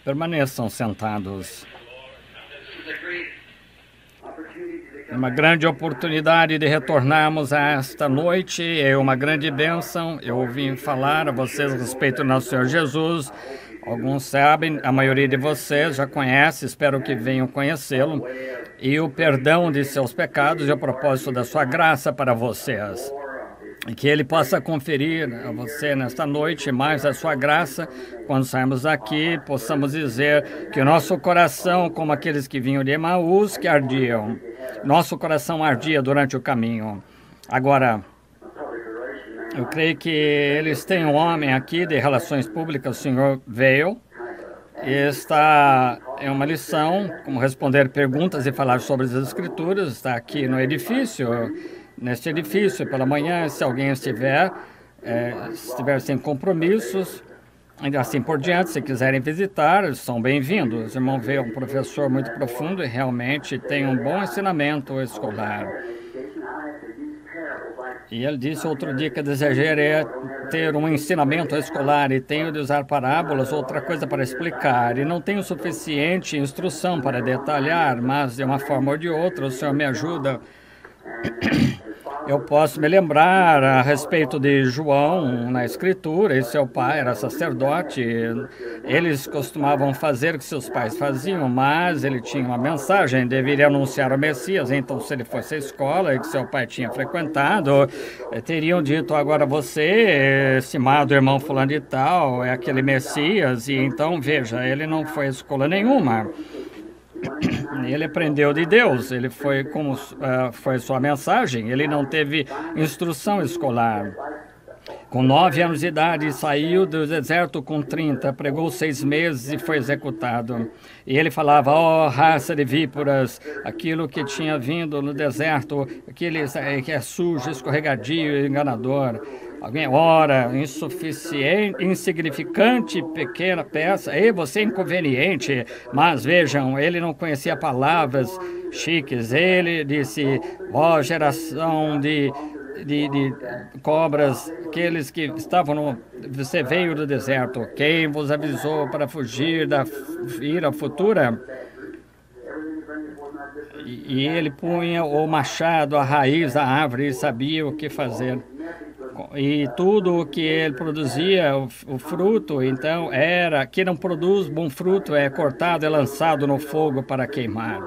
Permaneçam sentados. É uma grande oportunidade de retornarmos a esta noite, é uma grande bênção. Eu ouvi falar a vocês a respeito do nosso Senhor Jesus. Alguns sabem, a maioria de vocês já conhece, espero que venham conhecê-lo. E o perdão de seus pecados e o propósito da sua graça para vocês. E que Ele possa conferir a você nesta noite mais a sua graça. Quando sairmos daqui, possamos dizer que o nosso coração, como aqueles que vinham de Emaús, que ardiam. Nosso coração ardia durante o caminho. Agora, eu creio que eles têm um homem aqui de relações públicas, o senhor veio. Esta é uma lição, como responder perguntas e falar sobre as Escrituras. Está aqui no edifício, neste edifício, pela manhã, se alguém estiver sem compromissos, ainda assim por diante, se quiserem visitar, são bem-vindos. O irmão veio um professor muito profundo e realmente tem um bom ensinamento escolar. E ele disse outro dia que desejaria ter um ensinamento escolar e tenho de usar parábolas, outra coisa para explicar. E não tenho suficiente instrução para detalhar, mas de uma forma ou de outra o Senhor me ajuda. Eu posso me lembrar a respeito de João na Escritura, e seu pai era sacerdote. Eles costumavam fazer o que seus pais faziam, mas ele tinha uma mensagem, deveria anunciar o Messias. Então, se ele fosse à escola e que seu pai tinha frequentado, teriam dito: agora você, estimado irmão fulano de tal, é aquele Messias. E então, veja, ele não foi à escola nenhuma. Ele aprendeu de Deus, ele foi como foi sua mensagem, ele não teve instrução escolar. Com 9 anos de idade, saiu do deserto com 30, pregou 6 meses e foi executado. E ele falava: ó, raça de víboras, aquilo que tinha vindo no deserto, aquele que é sujo, escorregadio e enganador. Alguém ora, insuficiente, insignificante, pequena peça, e você é inconveniente. Mas vejam, ele não conhecia palavras chiques. Ele disse: ó, geração de cobras, aqueles que estavam no... Você veio do deserto, quem vos avisou para fugir da ira futura? E ele punha o machado, a raiz da árvore e sabia o que fazer. E tudo o que ele produzia, o fruto, então, era... Que não produz bom fruto é cortado e lançado no fogo para queimar.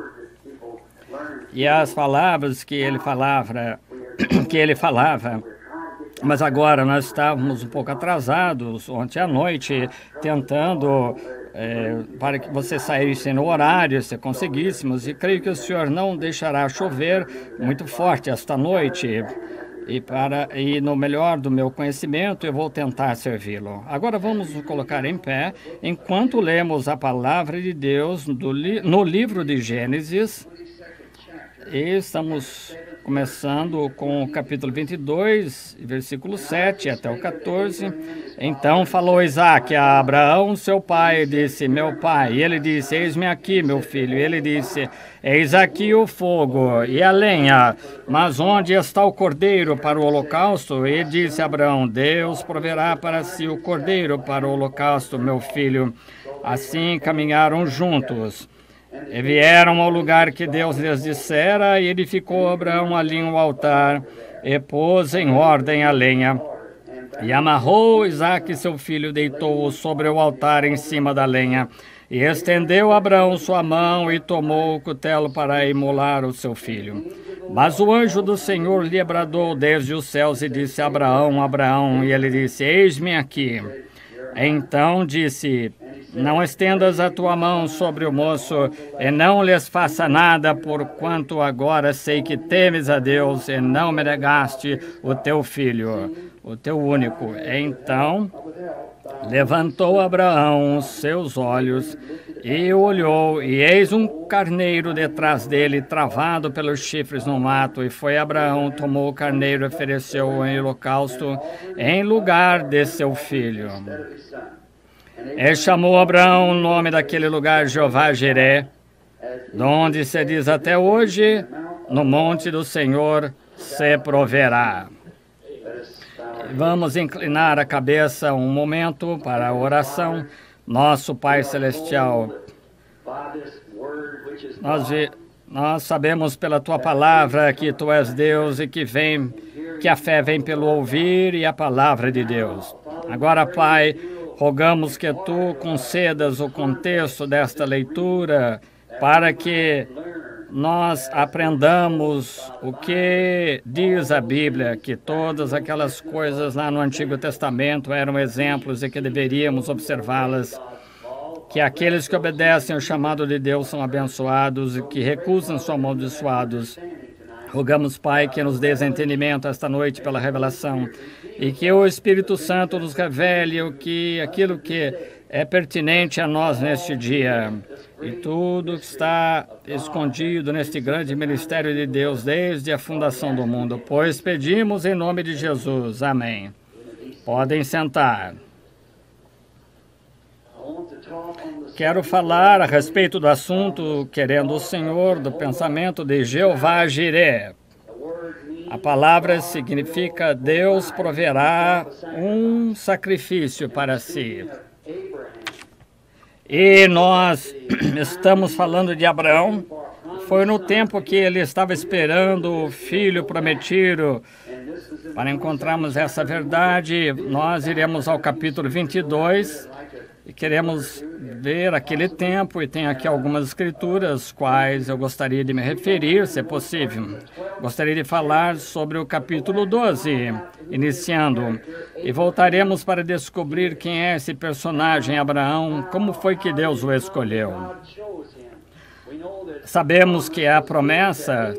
E as palavras que ele falava... Mas agora nós estávamos um pouco atrasados ontem à noite, tentando para que você saísse no horário, se conseguíssemos, e creio que o Senhor não deixará chover muito forte esta noite. E no melhor do meu conhecimento, eu vou tentar servi-lo. Agora vamos nos colocar em pé, enquanto lemos a palavra de Deus no livro de Gênesis. E estamos começando com o capítulo 22, versículo 7 até o 14. Então falou Isaque a Abraão, seu pai, e disse: meu pai. E ele disse: eis-me aqui, meu filho. E ele disse: eis aqui o fogo e a lenha, mas onde está o cordeiro para o holocausto? E disse Abraão: Deus proverá para si o cordeiro para o holocausto, meu filho. Assim caminharam juntos. E vieram ao lugar que Deus lhes dissera, e edificou Abraão ali um altar, e pôs em ordem a lenha. E amarrou Isaque, seu filho, deitou-o sobre o altar em cima da lenha. E estendeu Abraão sua mão e tomou o cutelo para imolar o seu filho. Mas o anjo do Senhor lhe bradou desde os céus e disse: Abraão, Abraão. E ele disse: eis-me aqui. Então disse: não estendas a tua mão sobre o moço, e não lhes faça nada, porquanto agora sei que temes a Deus, e não me negaste o teu filho, o teu único. Então levantou Abraão os seus olhos e olhou, e eis um carneiro detrás dele, travado pelos chifres no mato. E foi Abraão, tomou o carneiro e ofereceu-o em holocausto em lugar de seu filho. E chamou Abraão o nome daquele lugar Jeová Jiré, donde se diz até hoje: no monte do Senhor se proverá. Vamos inclinar a cabeça um momento para a oração. Nosso Pai Celestial, nós sabemos pela Tua palavra que Tu és Deus e que a fé vem pelo ouvir e a palavra de Deus. Agora, Pai, rogamos que Tu concedas o contexto desta leitura para que nós aprendamos o que diz a Bíblia, que todas aquelas coisas lá no Antigo Testamento eram exemplos e que deveríamos observá-las, que aqueles que obedecem ao chamado de Deus são abençoados e que recusam são amaldiçoados. Rogamos, Pai, que nos dê entendimento esta noite pela revelação e que o Espírito Santo nos revele aquilo que é pertinente a nós neste dia. E tudo que está escondido neste grande ministério de Deus desde a fundação do mundo, pois pedimos em nome de Jesus. Amém. Podem sentar. Quero falar a respeito do assunto, querendo o Senhor, do pensamento de Jeová Jireh. A palavra significa Deus proverá um sacrifício para si. E nós estamos falando de Abraão. Foi no tempo que ele estava esperando o filho prometido. Para encontrarmos essa verdade, nós iremos ao capítulo 22 e queremos ver aquele tempo. E tem aqui algumas escrituras, quais eu gostaria de me referir, se é possível. Gostaria de falar sobre o capítulo 12, iniciando. E voltaremos para descobrir quem é esse personagem, Abraão, como foi que Deus o escolheu. Sabemos que é a promessa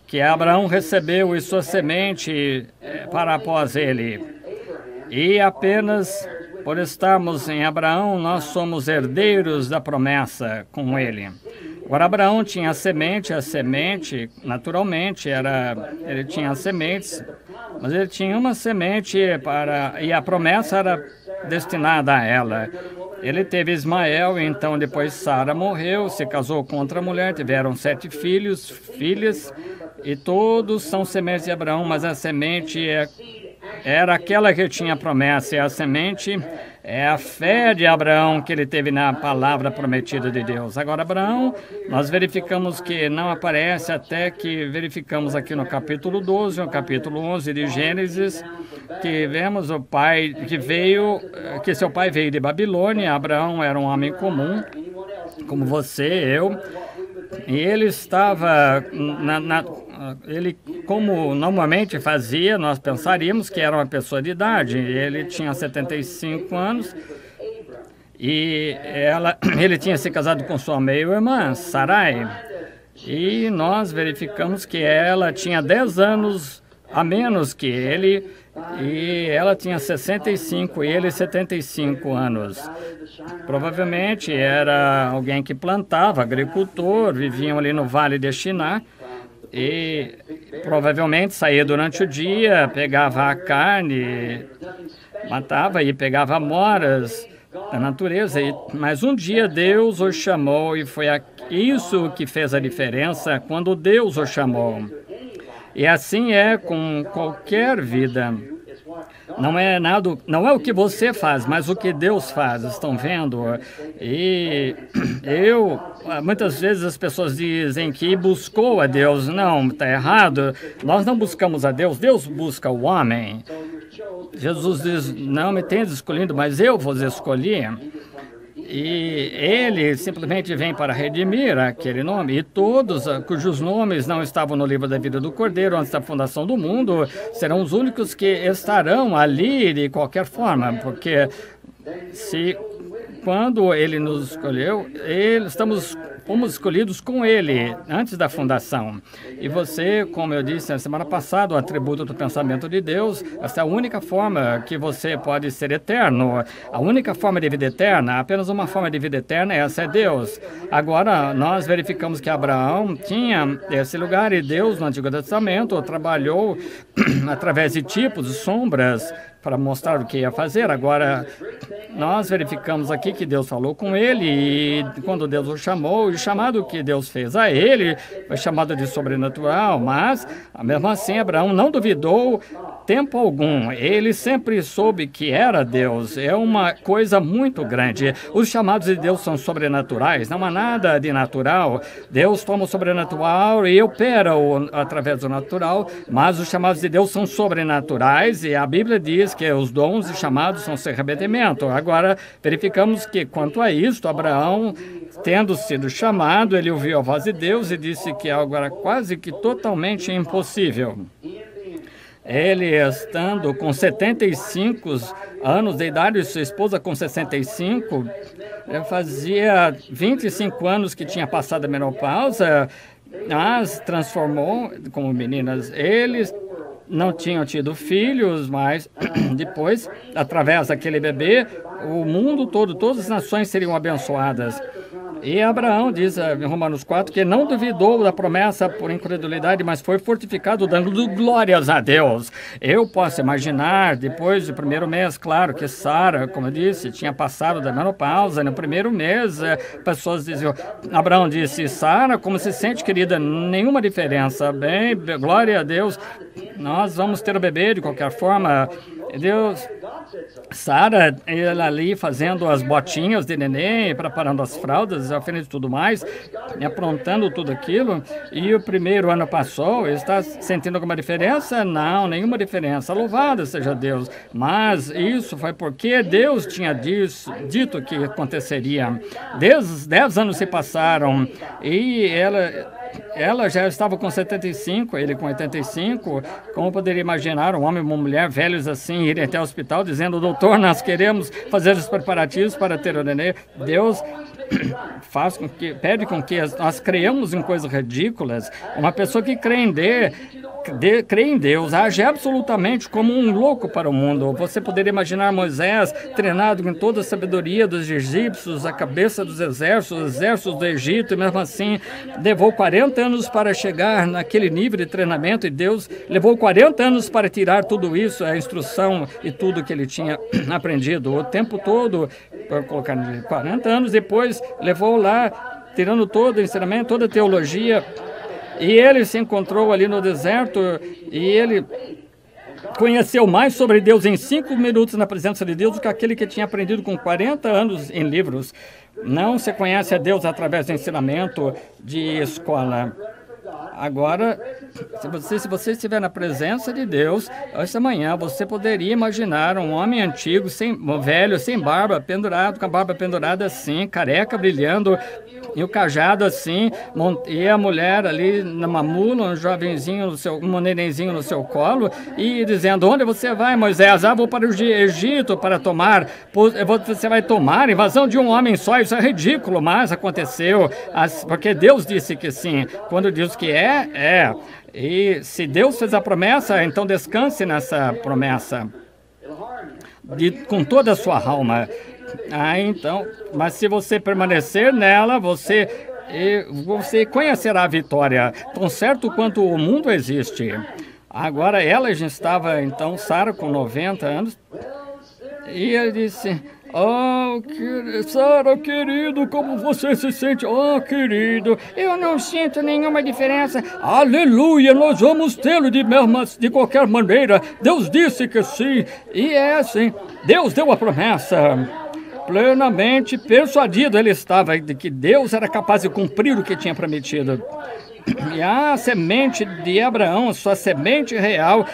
que Abraão recebeu e sua semente para após ele. E apenas por estarmos em Abraão, nós somos herdeiros da promessa com ele. Agora, Abraão tinha a semente naturalmente, ele tinha as sementes, mas ele tinha uma semente e a promessa era destinada a ela. Ele teve Ismael, e então depois Sara morreu, se casou com outra mulher, tiveram 7 filhas, e todos são sementes de Abraão, mas a semente era aquela que tinha a promessa, e a semente é a fé de Abraão que ele teve na palavra prometida de Deus. Agora, Abraão, nós verificamos que não aparece até que verificamos aqui no capítulo 12, no capítulo 11 de Gênesis, que vemos o pai que seu pai veio de Babilônia. Abraão era um homem comum, como você, eu, e ele estava ele, como normalmente fazia, nós pensaríamos que era uma pessoa de idade. Ele tinha 75 anos e ele tinha se casado com sua meia-irmã, Sarai. E nós verificamos que ela tinha 10 anos a menos que ele, e ela tinha 65 e ele 75 anos. Provavelmente era alguém que plantava, agricultor, viviam ali no Vale de Shinar. E provavelmente saía durante o dia, pegava a carne, matava e pegava amoras da natureza. Mas um dia Deus o chamou e foi isso que fez a diferença quando Deus o chamou. E assim é com qualquer vida. Não é o que você faz, mas o que Deus faz, estão vendo? E muitas vezes as pessoas dizem que buscou a Deus. Não, está errado. Nós não buscamos a Deus, Deus busca o homem. Jesus diz, não me tendes escolhido, mas eu vos escolhi. E ele simplesmente vem para redimir aquele nome. E todos cujos nomes não estavam no livro da vida do Cordeiro antes da fundação do mundo serão os únicos que estarão ali de qualquer forma. Porque quando ele nos escolheu, fomos escolhidos com ele antes da fundação. E você, como eu disse na semana passada, o atributo do pensamento de Deus, essa é a única forma que você pode ser eterno. A única forma de vida eterna, apenas uma forma de vida eterna, essa é Deus. Agora, nós verificamos que Abraão tinha esse lugar e Deus, no Antigo Testamento, trabalhou através de tipos, de sombras, para mostrar o que ia fazer. Agora, nós verificamos aqui que Deus falou com ele e quando Deus o chamou, o chamado que Deus fez a ele foi chamado de sobrenatural, mas, mesmo assim, Abraão não duvidou, tempo algum. Ele sempre soube que era Deus. É uma coisa muito grande. Os chamados de Deus são sobrenaturais. Não há nada de natural. Deus toma o sobrenatural e opera através do natural, mas os chamados de Deus são sobrenaturais e a Bíblia diz que os dons e chamados são sem arrependimento. Agora, verificamos que, quanto a isto, Abraão, tendo sido chamado, ele ouviu a voz de Deus e disse que algo era quase que totalmente impossível. Ele, estando com 75 anos de idade, e sua esposa com 65, fazia 25 anos que tinha passado a menopausa, as transformou como meninas. Eles não tinham tido filhos, mas depois, através daquele bebê, o mundo todo, todas as nações seriam abençoadas. E Abraão diz em Romanos 4 que não duvidou da promessa por incredulidade, mas foi fortificado dando glórias a Deus. Eu posso imaginar, depois do primeiro mês, claro que Sara, como eu disse, tinha passado da menopausa. No primeiro mês, pessoas diziam, Abraão disse, Sara, como se sente, querida? Nenhuma diferença. Bem, glória a Deus, nós vamos ter o bebê de qualquer forma. Deus, Sara, ela ali fazendo as botinhas de neném, preparando as fraldas, alfinete e tudo mais, aprontando tudo aquilo, e o primeiro ano passou, está sentindo alguma diferença? Não, nenhuma diferença, louvado seja Deus, mas isso foi porque Deus tinha dito que aconteceria. 10 anos se passaram, e ela já estava com 75, ele com 85. Como poderia imaginar um homem e uma mulher velhos assim irem até o hospital dizendo, doutor, nós queremos fazer os preparativos para ter o nenê? Deus pede com que nós creiamos em coisas ridículas. Uma pessoa que crê em Deus age absolutamente como um louco para o mundo. Você poderia imaginar Moisés treinado com toda a sabedoria dos egípcios, a cabeça dos exércitos do Egito, e mesmo assim levou 40 anos para chegar naquele nível de treinamento, e Deus levou 40 anos para tirar tudo isso, a instrução e tudo que ele tinha aprendido o tempo todo, para colocar 40 anos depois, levou lá, tirando todo o ensinamento, toda a teologia. E ele se encontrou ali no deserto e ele conheceu mais sobre Deus em 5 minutos na presença de Deus do que aquele que tinha aprendido com 40 anos em livros. Não se conhece a Deus através do ensinamento de escola. Agora, se você estiver na presença de Deus, esta manhã você poderia imaginar um homem antigo, velho, sem barba, pendurado, com a barba pendurada assim, careca brilhando, e o cajado assim, e a mulher ali numa mula, um jovenzinho, um nenenzinho no seu colo, e dizendo, onde você vai, Moisés? Vou para o Egito para tomar, você vai tomar invasão de um homem só, isso é ridículo, mas aconteceu, porque Deus disse que sim, quando diz que é. E se Deus fez a promessa, então descanse nessa promessa, com toda a sua alma. Então, mas se você permanecer nela, você conhecerá a vitória, tão certo quanto o mundo existe. Agora, ela já estava, então, Sara, com 90 anos, e ele disse, Sara, querido, como você se sente? Querido, eu não sinto nenhuma diferença. Aleluia, nós vamos tê-lo de qualquer maneira. Deus disse que sim, e é assim. Deus deu a promessa. Plenamente persuadido ele estava de que Deus era capaz de cumprir o que tinha prometido. E a semente de Abraão, sua semente real,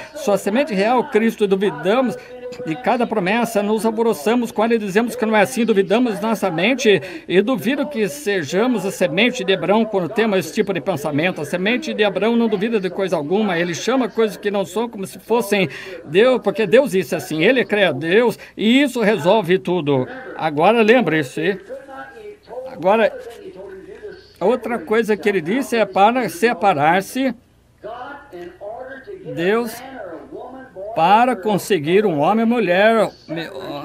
Cristo, duvidamos de cada promessa, nos alvoroçamos quando dizemos que não é assim, duvidamos nossa mente, e duvido que sejamos a semente de Abraão quando temos esse tipo de pensamento. A semente de Abraão não duvida de coisa alguma, ele chama coisas que não são como se fossem Deus, porque Deus disse assim, ele crê a Deus, e isso resolve tudo. Agora lembre-se, outra coisa que ele disse é para separar-se, Deus, para conseguir um homem ou mulher,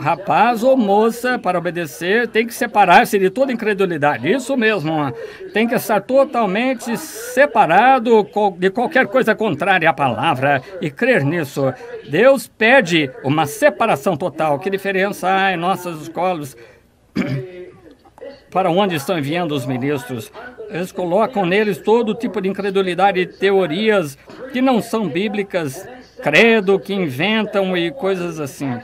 rapaz ou moça, para obedecer, tem que separar-se de toda incredulidade. Isso mesmo, tem que estar totalmente separado de qualquer coisa contrária à palavra e crer nisso. Deus pede uma separação total. Que diferença há em nossas escolas? Para onde estão enviando os ministros? Eles colocam neles todo tipo de incredulidade e teorias que não são bíblicas. credo que inventam e coisas assim.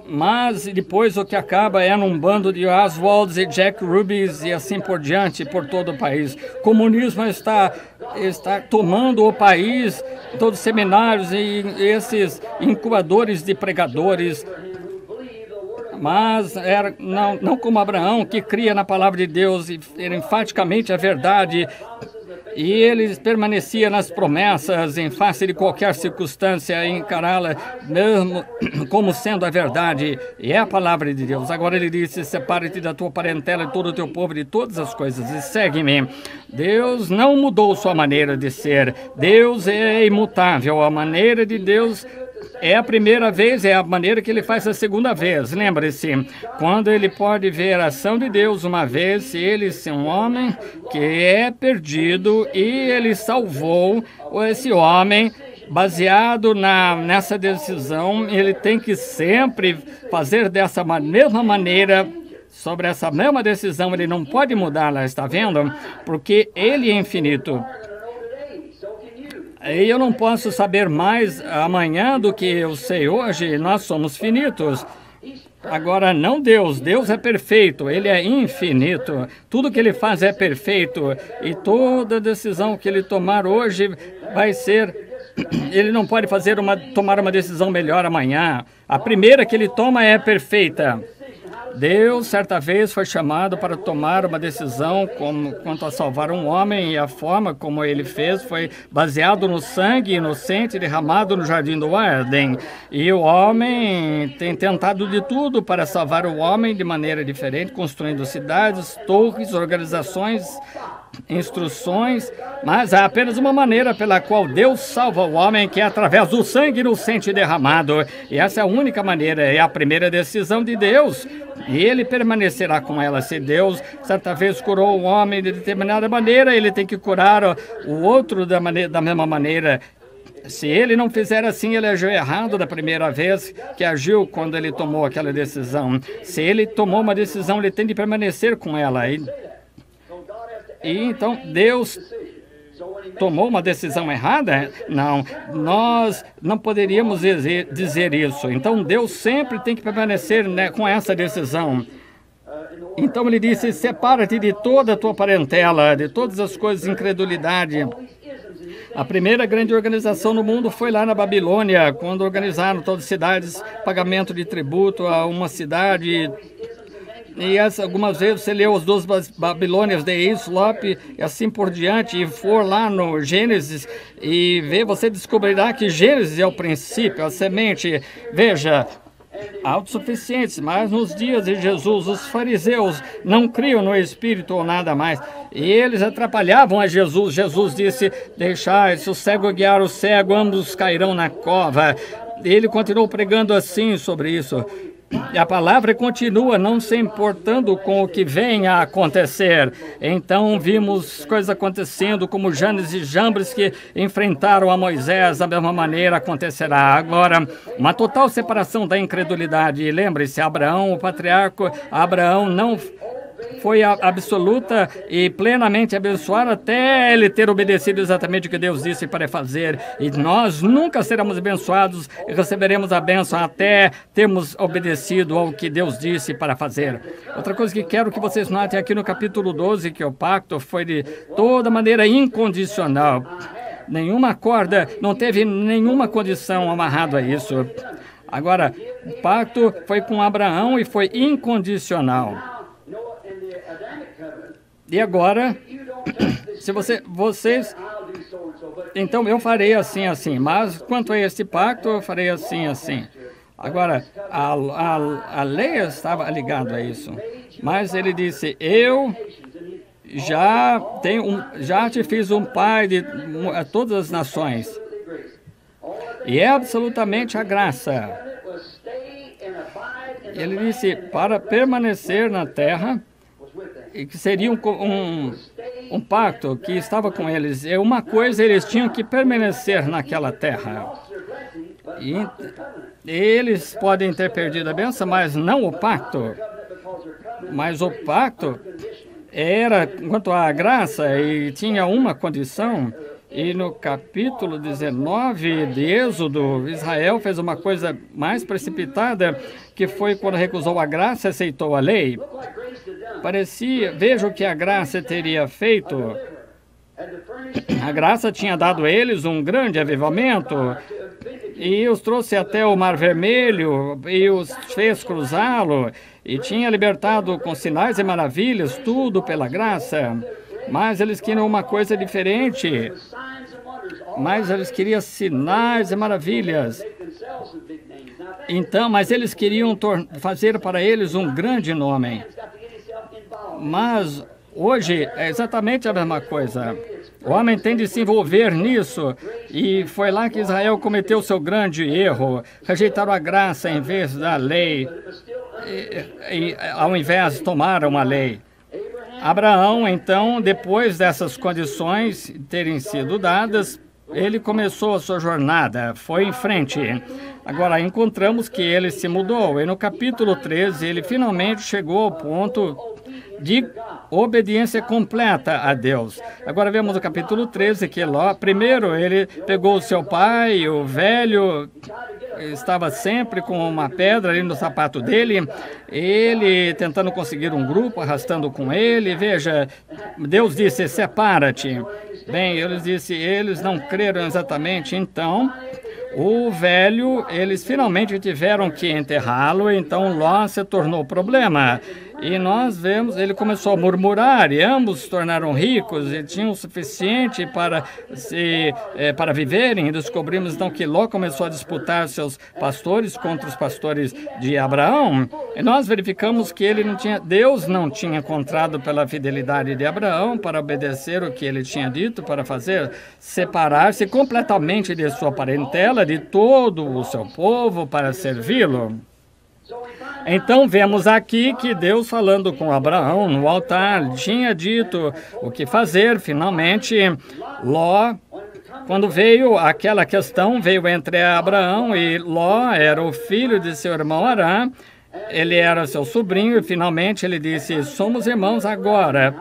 Mas depois o que acaba é num bando de Oswalds e Jack Rubies e assim por diante, por todo o país. O comunismo está tomando o país, todos os seminários e esses incubadores de pregadores. Mas não como Abraão, que cria na palavra de Deus e enfaticamente a verdade. E ele permanecia nas promessas em face de qualquer circunstância, encará-la mesmo como sendo a verdade. E é a palavra de Deus. Agora ele disse: separe-te da tua parentela, de todo o teu povo, de todas as coisas, e segue-me. Deus não mudou sua maneira de ser. Deus é imutável. A maneira de Deus é a primeira vez, é a maneira que ele faz a segunda vez. Lembre-se, quando ele pode ver a ação de Deus uma vez, ele é um homem que é perdido e ele salvou esse homem. Baseado nessa decisão, ele tem que sempre fazer dessa mesma maneira. Sobre essa mesma decisão, ele não pode mudá-la, está vendo? Porque ele é infinito. E eu não posso saber mais amanhã do que eu sei hoje. Nós somos finitos. Agora, não Deus. Deus é perfeito. Ele é infinito. Tudo que ele faz é perfeito. E toda decisão que ele tomar hoje vai ser... Ele não pode tomar uma decisão melhor amanhã. A primeira que ele toma é perfeita. Deus, certa vez, foi chamado para tomar uma decisão quanto a salvar um homem, e a forma como ele fez foi baseado no sangue inocente derramado no jardim do Éden. E o homem tem tentado de tudo para salvar o homem de maneira diferente, construindo cidades, torres, organizações, instruções, mas há apenas uma maneira pela qual Deus salva o homem, que é através do sangue inocente derramado. E essa é a única maneira, é a primeira decisão de Deus. E ele permanecerá com ela. Se Deus certa vez curou o homem de determinada maneira, ele tem que curar o outro da mesma maneira. Se ele não fizer assim, ele agiu errado da primeira vez que agiu quando ele tomou aquela decisão. Se ele tomou uma decisão, ele tem de permanecer com ela. E então Deus tomou uma decisão errada? Não, nós não poderíamos dizer isso. Então Deus sempre tem que permanecer, né, com essa decisão. Então ele disse: separa-te de toda a tua parentela, de todas as coisas de incredulidade. A primeira grande organização no mundo foi lá na Babilônia, quando organizaram todas as cidades, pagamento de tributo a uma cidade. E algumas vezes você leu as duas Babilônias de Islop e assim por diante, e for lá no Gênesis e ver, você descobrirá que Gênesis é o princípio, a semente. Veja, autossuficientes, mas nos dias de Jesus, os fariseus não criam no Espírito ou nada mais. E eles atrapalhavam a Jesus. Jesus disse: deixai, se o cego guiar o cego, ambos cairão na cova. Ele continuou pregando assim sobre isso. E a palavra continua, não se importando com o que venha a acontecer. Então vimos coisas acontecendo, como Janes e Jambres que enfrentaram a Moisés, da mesma maneira acontecerá. Agora, uma total separação da incredulidade. E lembre-se, Abraão, o patriarca Abraão, não foi absoluta e plenamente abençoado até ele ter obedecido exatamente o que Deus disse para fazer. E nós nunca seremos abençoados e receberemos a bênção até termos obedecido ao que Deus disse para fazer. Outra coisa que quero que vocês notem aqui no capítulo 12, que o pacto foi de toda maneira incondicional. Nenhuma corda, não teve nenhuma condição amarrada a isso. Agora, o pacto foi com Abraão e foi incondicional. E agora, se vocês... Então eu farei assim, assim. Mas quanto a esse pacto, eu farei assim, assim. Agora, a lei estava ligada a isso. Mas ele disse: eu já te fiz um pai de todas as nações. E é absolutamente a graça. Ele disse para permanecer na terra, e que seria um pacto que estava com eles. É uma coisa, eles tinham que permanecer naquela terra. E eles podem ter perdido a bênção, mas não o pacto. Mas o pacto era quanto à graça e tinha uma condição. E no capítulo 19 de Êxodo, Israel fez uma coisa mais precipitada, que foi quando recusou a graça e aceitou a lei. Veja o que a graça teria feito. A graça tinha dado a eles um grande avivamento e os trouxe até o Mar Vermelho e os fez cruzá-lo e tinha libertado com sinais e maravilhas, tudo pela graça. Mas eles queriam uma coisa diferente. Mas eles queriam sinais e maravilhas. Então, mas eles queriam fazer para eles um grande nome. Mas hoje é exatamente a mesma coisa. O homem tem de se envolver nisso. E foi lá que Israel cometeu seu grande erro. Rejeitaram a graça em vez da lei. Ao invés, tomaram a lei. Abraão, então, depois dessas condições terem sido dadas, ele começou a sua jornada, foi em frente. Agora, encontramos que ele se mudou. E no capítulo 13, ele finalmente chegou ao ponto de obediência completa a Deus. Agora vemos no capítulo 13 que Ló, primeiro, ele pegou o seu pai, o velho, estava sempre com uma pedra ali no sapato dele, ele tentando conseguir um grupo, arrastando com ele. Veja, Deus disse, separa-te. Bem, eles não creram exatamente, então o velho, eles finalmente tiveram que enterrá-lo, então Ló se tornou problema. E nós vemos, ele começou a murmurar, e ambos se tornaram ricos e tinham o suficiente para viverem. E descobrimos então que Ló começou a disputar seus pastores contra os pastores de Abraão. E nós verificamos que Deus não tinha encontrado pela fidelidade de Abraão para obedecer o que ele tinha dito para fazer, separar-se completamente de sua parentela, de todo o seu povo para servi-lo. Então vemos aqui que Deus, falando com Abraão no altar, tinha dito o que fazer. Finalmente, Ló, quando veio aquela questão, veio entre Abraão e Ló, era o filho de seu irmão Arã, ele era seu sobrinho, e finalmente ele disse, somos irmãos agora.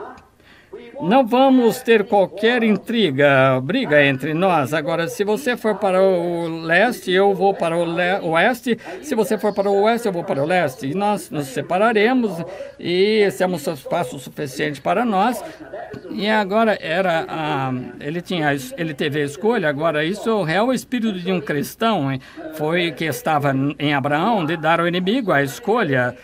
Não vamos ter qualquer briga entre nós. Agora, se você for para o leste, eu vou para o oeste. Se você for para o oeste, eu vou para o leste. E nós nos separaremos e esse é um espaço suficiente para nós. E agora ele teve a escolha. Agora, isso é o real espírito de um cristão. Foi que estava em Abraão de dar ao inimigo a escolha.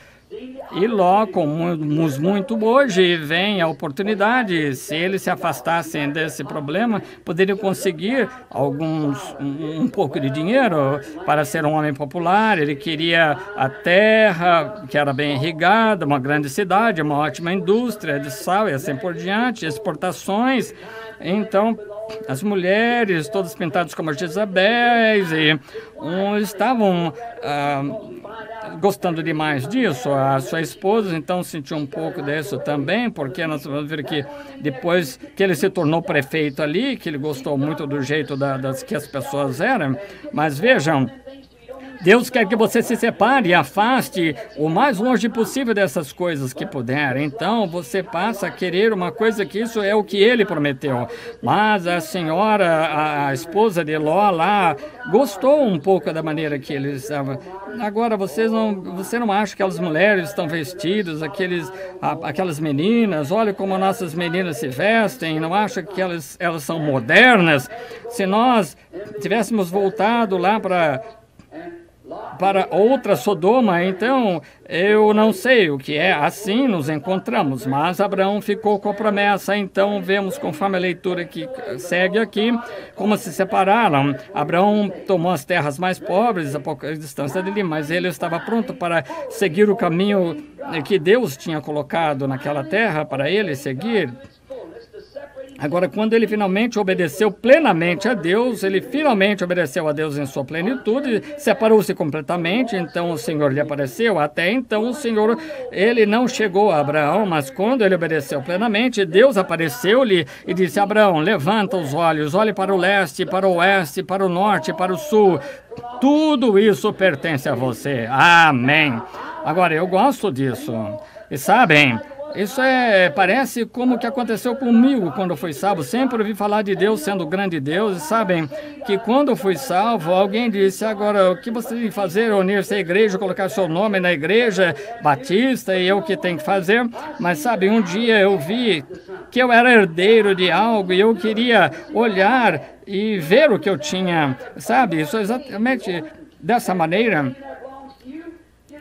E Ló, como muito hoje, vem a oportunidade. Se eles se afastassem desse problema, poderiam conseguir um pouco de dinheiro para ser um homem popular. Ele queria a terra, que era bem irrigada, uma grande cidade, uma ótima indústria de sal e assim por diante, exportações. Então, as mulheres, todas pintadas como Jezabéis, e estavam gostando demais disso. A sua esposa, então, sentiu um pouco disso também, porque nós vamos ver que depois que ele se tornou prefeito ali, que ele gostou muito do jeito que as pessoas eram. Mas vejam, Deus quer que você se separe e afaste o mais longe possível dessas coisas que puder. Então, você passa a querer uma coisa que isso é o que ele prometeu. Mas a senhora, a esposa de Ló lá, gostou um pouco da maneira que ele estava. Agora, você não acha que aquelas mulheres estão vestidas, aquelas meninas, olha como nossas meninas se vestem, não acha que elas são modernas? Se nós tivéssemos voltado lá para outra Sodoma, então eu não sei o que é. Assim nos encontramos, mas Abraão ficou com a promessa. Então vemos, conforme a leitura que segue aqui, como se separaram. Abraão tomou as terras mais pobres, a pouca distância dele, mas ele estava pronto para seguir o caminho que Deus tinha colocado naquela terra para ele seguir. Agora, quando ele finalmente obedeceu plenamente a Deus, ele finalmente obedeceu a Deus em sua plenitude, separou-se completamente, então o Senhor lhe apareceu. Até então o Senhor, ele não chegou a Abraão, mas quando ele obedeceu plenamente, Deus apareceu-lhe e disse, Abraão, levanta os olhos, olhe para o leste, para o oeste, para o norte, para o sul, tudo isso pertence a você. Amém. Agora, eu gosto disso. E sabem, Isso parece como que aconteceu comigo quando eu fui salvo. Sempre ouvi falar de Deus sendo grande Deus. E sabem que quando eu fui salvo, alguém disse: agora, o que você tem que fazer? Unir-se à igreja, colocar seu nome na igreja batista, e eu que tenho que fazer. Mas sabe, um dia eu vi que eu era herdeiro de algo e eu queria olhar e ver o que eu tinha. Sabe, isso é exatamente dessa maneira.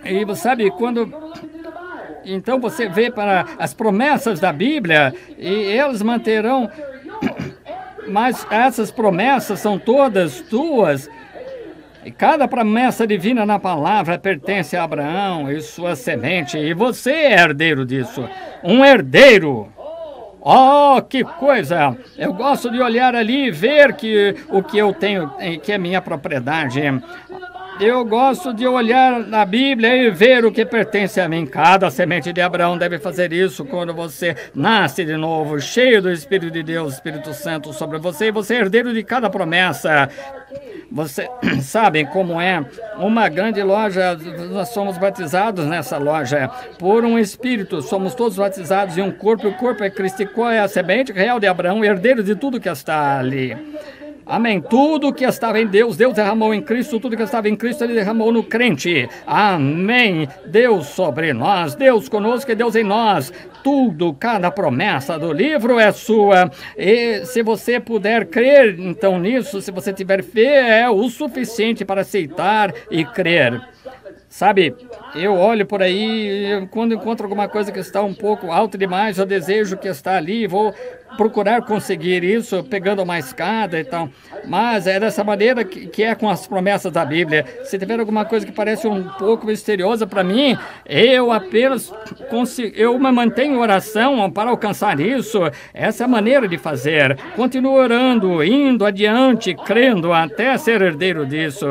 E sabe, então você vê para as promessas da Bíblia e elas manterão, mas essas promessas são todas tuas. E cada promessa divina na palavra pertence a Abraão e sua semente, e você é herdeiro disso, um herdeiro. Oh, que coisa! Eu gosto de olhar ali e ver que o que eu tenho, que é minha propriedade. Eu gosto de olhar na Bíblia e ver o que pertence a mim. Cada semente de Abraão deve fazer isso quando você nasce de novo, cheio do Espírito de Deus, Espírito Santo sobre você, e você é herdeiro de cada promessa. Você sabem como é uma grande loja, nós somos batizados nessa loja por um Espírito, somos todos batizados em um corpo, e o corpo é Cristo. E qual é a semente real de Abraão, herdeiro de tudo que está ali? Amém. Tudo que estava em Deus, Deus derramou em Cristo. Tudo que estava em Cristo, Ele derramou no crente. Amém. Deus sobre nós, Deus conosco e Deus em nós. Tudo, cada promessa do livro é sua. E se você puder crer, então, nisso, se você tiver fé, é o suficiente para aceitar e crer. Sabe, eu olho por aí, quando encontro alguma coisa que está um pouco alta demais, eu desejo que está ali, vou procurar conseguir isso, pegando uma escada e tal. Mas é dessa maneira que é com as promessas da Bíblia. Se tiver alguma coisa que parece um pouco misteriosa para mim, eu apenas eu me mantenho em oração para alcançar isso. Essa é a maneira de fazer. Continuo orando, indo adiante, crendo até ser herdeiro disso.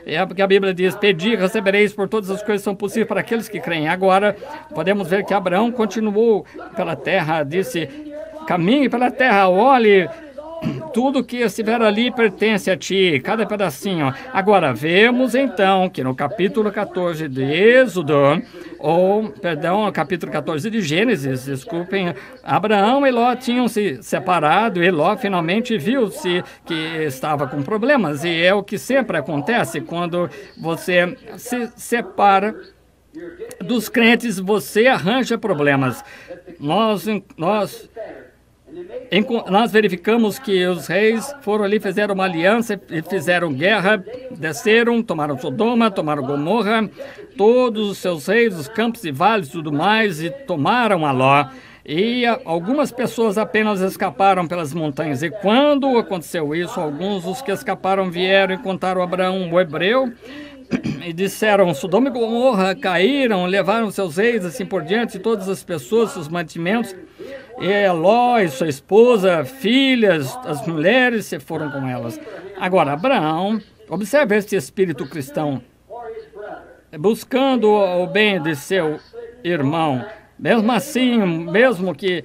É porque a Bíblia diz: pedi, recebereis, por todas as coisas são possíveis para aqueles que creem. Agora, podemos ver que Abraão continuou pela terra, disse: caminhe pela terra, olhe, tudo que estiver ali pertence a ti, cada pedacinho. Agora, vemos então que no capítulo 14 de Êxodo, no capítulo 14 de Gênesis, desculpem, Abraão e Ló tinham se separado e Ló finalmente viu-se que estava com problemas. E é o que sempre acontece quando você se separa dos crentes, você arranja problemas. Nós verificamos que os reis foram ali, fizeram uma aliança e fizeram guerra, desceram, tomaram Sodoma, tomaram Gomorra, todos os seus reis, os campos e vales e tudo mais, e tomaram a Ló. E algumas pessoas apenas escaparam pelas montanhas. E quando aconteceu isso, alguns dos que escaparam vieram e contaram a Abraão, o hebreu, e disseram: Sodoma e Gomorra caíram, levaram seus reis, assim por diante, todas as pessoas, seus mantimentos. E Ló e sua esposa, filhas, as mulheres se foram com elas. Agora, Abraão, observe este espírito cristão, buscando o bem de seu irmão. Mesmo assim, mesmo que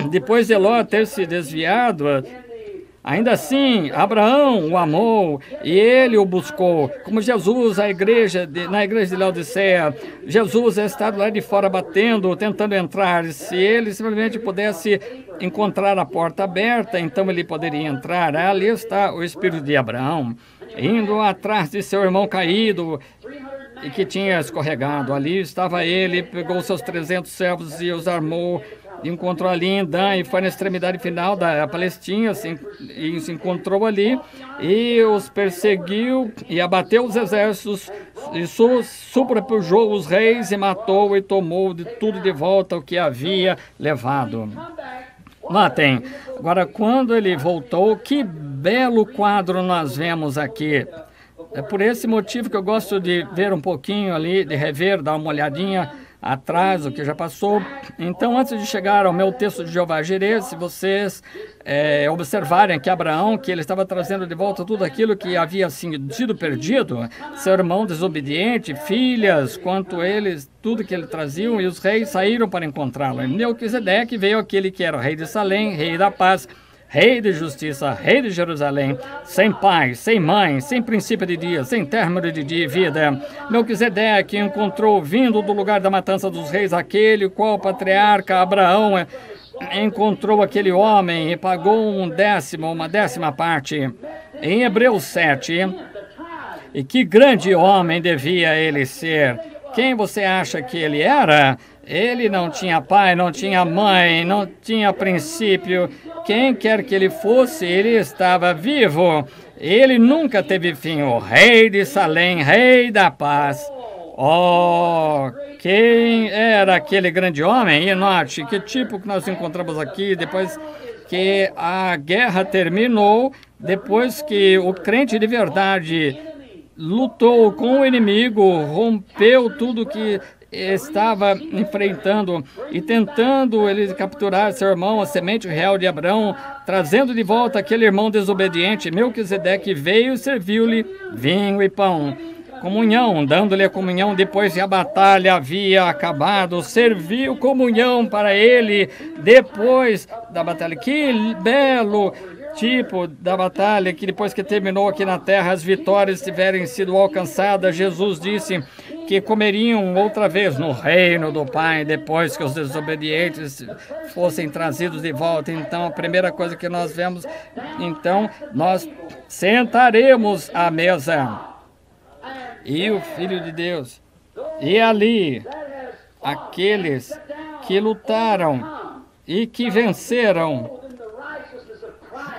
depois de Ló ter se desviado, ainda assim, Abraão o amou e ele o buscou. Como Jesus, na igreja de Laodiceia, Jesus está lá de fora batendo, tentando entrar. Se ele simplesmente pudesse encontrar a porta aberta, então ele poderia entrar. Ali está o espírito de Abraão, indo atrás de seu irmão caído e que tinha escorregado. Ali estava ele, pegou seus 300 servos e os armou. Encontrou ali em Dan e foi na extremidade final da Palestina, e se encontrou ali e os perseguiu e abateu os exércitos e sobrepujou os reis e matou e tomou de tudo de volta o que havia levado. Notem, agora quando ele voltou, que belo quadro nós vemos aqui. É por esse motivo que eu gosto de ver um pouquinho ali, de rever, dar uma olhadinha atrás, o que já passou. Então, antes de chegar ao meu texto de Jeová Jireh, se vocês observarem que Abraão, que ele estava trazendo de volta tudo aquilo que havia sido perdido, seu irmão desobediente, filhas, quanto eles, tudo que ele traziam, e os reis saíram para encontrá-lo. Em Melquisedeque veio aquele que era o rei de Salém, rei da paz, Rei de justiça, Rei de Jerusalém, sem pai, sem mãe, sem princípio de dia, sem término de dia e vida. Melquisedeque encontrou, vindo do lugar da matança dos reis, aquele qual o patriarca Abraão encontrou aquele homem e pagou uma décima parte. Em Hebreus 7, e que grande homem devia ele ser? Quem você acha que ele era? Ele não tinha pai, não tinha mãe, não tinha princípio. Quem quer que ele fosse, ele estava vivo. Ele nunca teve fim. O rei de Salém, rei da paz. Oh, quem era aquele grande homem? E note, que tipo que nós encontramos aqui, depois que a guerra terminou, depois que o crente de verdade lutou com o inimigo, rompeu tudo que estava enfrentando e tentando ele capturar seu irmão, a semente real de Abraão, trazendo de volta aquele irmão desobediente. Melquisedeque veio e serviu-lhe vinho e pão, comunhão, dando-lhe a comunhão depois que a batalha havia acabado, serviu comunhão para ele depois da batalha. Que belo tipo da batalha, que depois que terminou aqui na terra, as vitórias tiverem sido alcançadas. Jesus disse que comeriam outra vez no reino do Pai, depois que os desobedientes fossem trazidos de volta. Então, a primeira coisa que nós vemos, então, nós sentaremos à mesa. E o Filho de Deus, e ali, aqueles que lutaram e que venceram,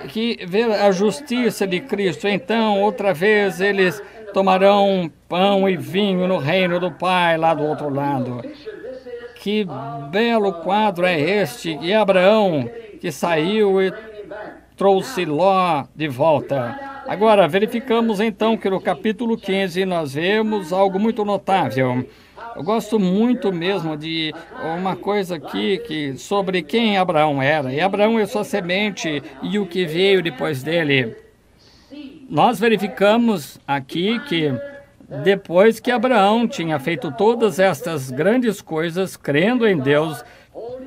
que vê a justiça de Cristo, então outra vez eles tomarão pão e vinho no reino do Pai lá do outro lado. Que belo quadro é este! E Abraão que saiu e trouxe Ló de volta. Agora verificamos então que no capítulo 15 nós vemos algo muito notável. Eu gosto muito mesmo de uma coisa aqui sobre quem Abraão era. E Abraão é sua semente e o que veio depois dele. Nós verificamos aqui que depois que Abraão tinha feito todas estas grandes coisas, crendo em Deus,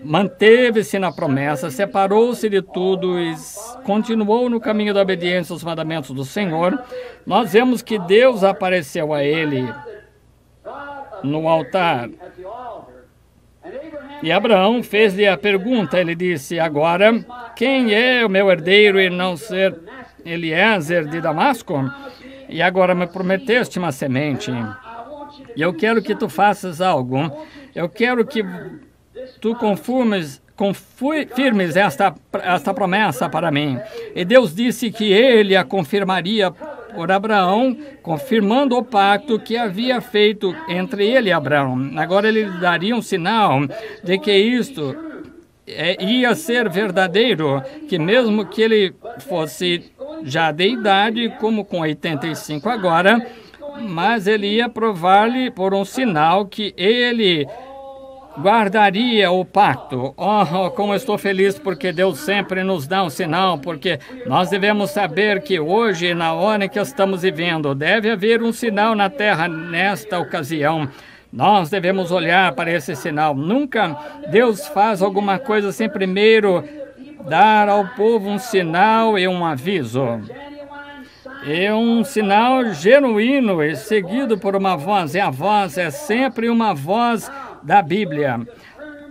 manteve-se na promessa, separou-se de tudo e continuou no caminho da obediência aos mandamentos do Senhor, nós vemos que Deus apareceu a ele no altar. E Abraão fez-lhe a pergunta, ele disse: agora, quem é o meu herdeiro e não ser Eliezer de Damasco? E agora me prometeste uma semente. E eu quero que tu faças algo. Eu quero que tu confirmes esta promessa para mim. E Deus disse que ele a confirmaria por Abraão, confirmando o pacto que havia feito entre ele e Abraão. Agora ele daria um sinal de que isto ia ser verdadeiro, que mesmo que ele fosse já de idade, como com 85 agora, mas ele ia provar-lhe por um sinal que ele guardaria o pacto. Oh, como eu estou feliz porque Deus sempre nos dá um sinal, porque nós devemos saber que hoje, na hora em que estamos vivendo, deve haver um sinal na terra nesta ocasião. Nós devemos olhar para esse sinal. Nunca Deus faz alguma coisa sem primeiro dar ao povo um sinal e um aviso. É um sinal genuíno e seguido por uma voz. E a voz é sempre uma voz da Bíblia,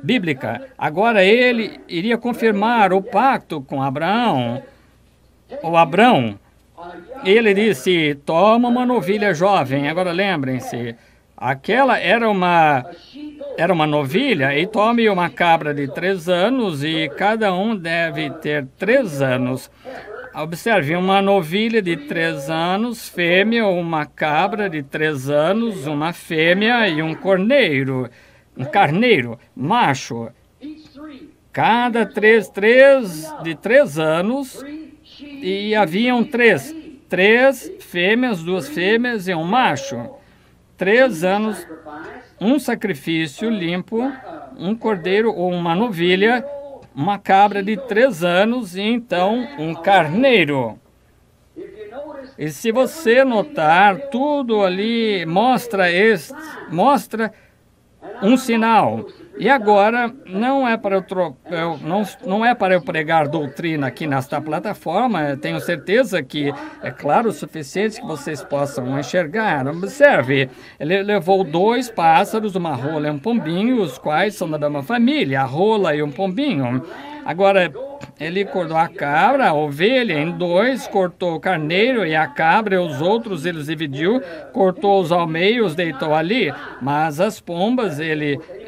bíblica. Agora ele iria confirmar o pacto com Abraão. O Abrão, ele disse: toma uma novilha jovem. Agora lembrem-se, aquela era uma novilha, e tome uma cabra de 3 anos, e cada um deve ter 3 anos. Observe, uma novilha de 3 anos, fêmea, uma cabra de 3 anos, uma fêmea e um carneiro, macho. Cada 3 de 3 anos, e haviam 3 fêmeas, 2 fêmeas e um macho. 3 anos, um sacrifício limpo, um cordeiro ou uma novilha, uma cabra de 3 anos e então um carneiro. E se você notar, tudo ali mostra um sinal. E agora, não é para não é para eu pregar doutrina aqui nesta plataforma, tenho certeza que é claro o suficiente que vocês possam enxergar. Observe, ele levou 2 pássaros, uma rola e um pombinho, os quais são da mesma família, a rola e um pombinho. Agora, ele cortou a cabra, a ovelha em 2, cortou o carneiro e a cabra e os outros ele dividiu, cortou-os ao meio, os deitou ali, mas as pombas,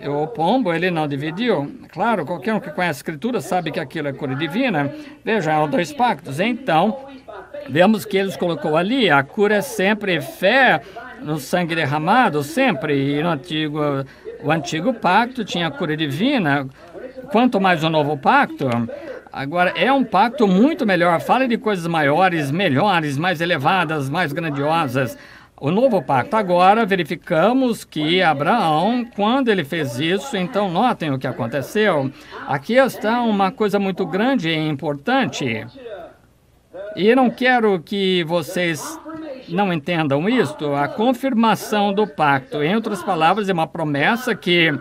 o pombo, ele não dividiu. Claro, qualquer um que conhece a Escritura sabe que aquilo é cura divina. Veja, eram 2 pactos. Então, vemos que eles colocou ali, a cura é sempre fé no sangue derramado, sempre, e o antigo pacto tinha a cura divina, quanto mais o novo pacto. Agora, é um pacto muito melhor, fala de coisas maiores, melhores, mais elevadas, mais grandiosas. O novo pacto, agora verificamos que Abraão, quando ele fez isso, então notem o que aconteceu. Aqui está uma coisa muito grande e importante. E eu não quero que vocês não entendam isto. A confirmação do pacto, em outras palavras, é uma promessa que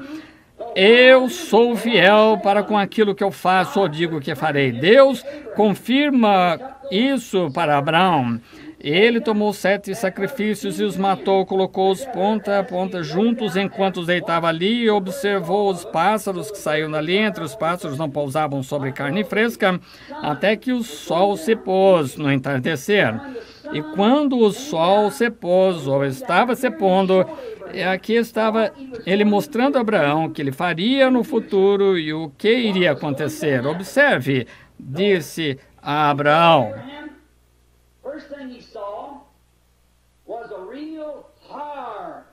eu sou fiel para com aquilo que eu faço ou digo que farei. Deus confirma isso para Abraão. Ele tomou 7 sacrifícios e os matou, colocou-os ponta a ponta juntos enquanto os deitava ali e observou os pássaros que saíam dali. Entre os pássaros não pousavam sobre carne fresca, até que o sol se pôs no entardecer. E quando o sol se pôs, ou estava se pondo, aqui estava ele mostrando a Abraão o que ele faria no futuro e o que iria acontecer. Observe, disse a Abraão. First thing he saw was a real horror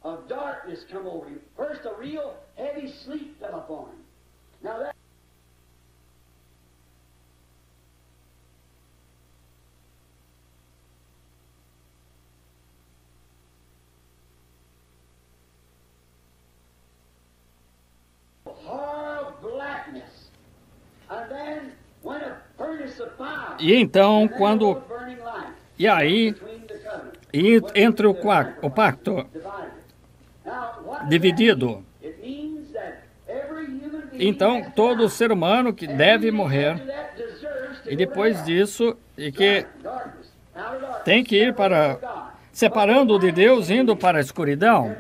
of darkness come over him. First, a real heavy sleep fell upon him. Now that horror of blackness, and then when a furnace of fire. E então, e aí, entre o pacto dividido, então todo ser humano que deve morrer, e depois disso, e que tem que ir separando de Deus, indo para a escuridão.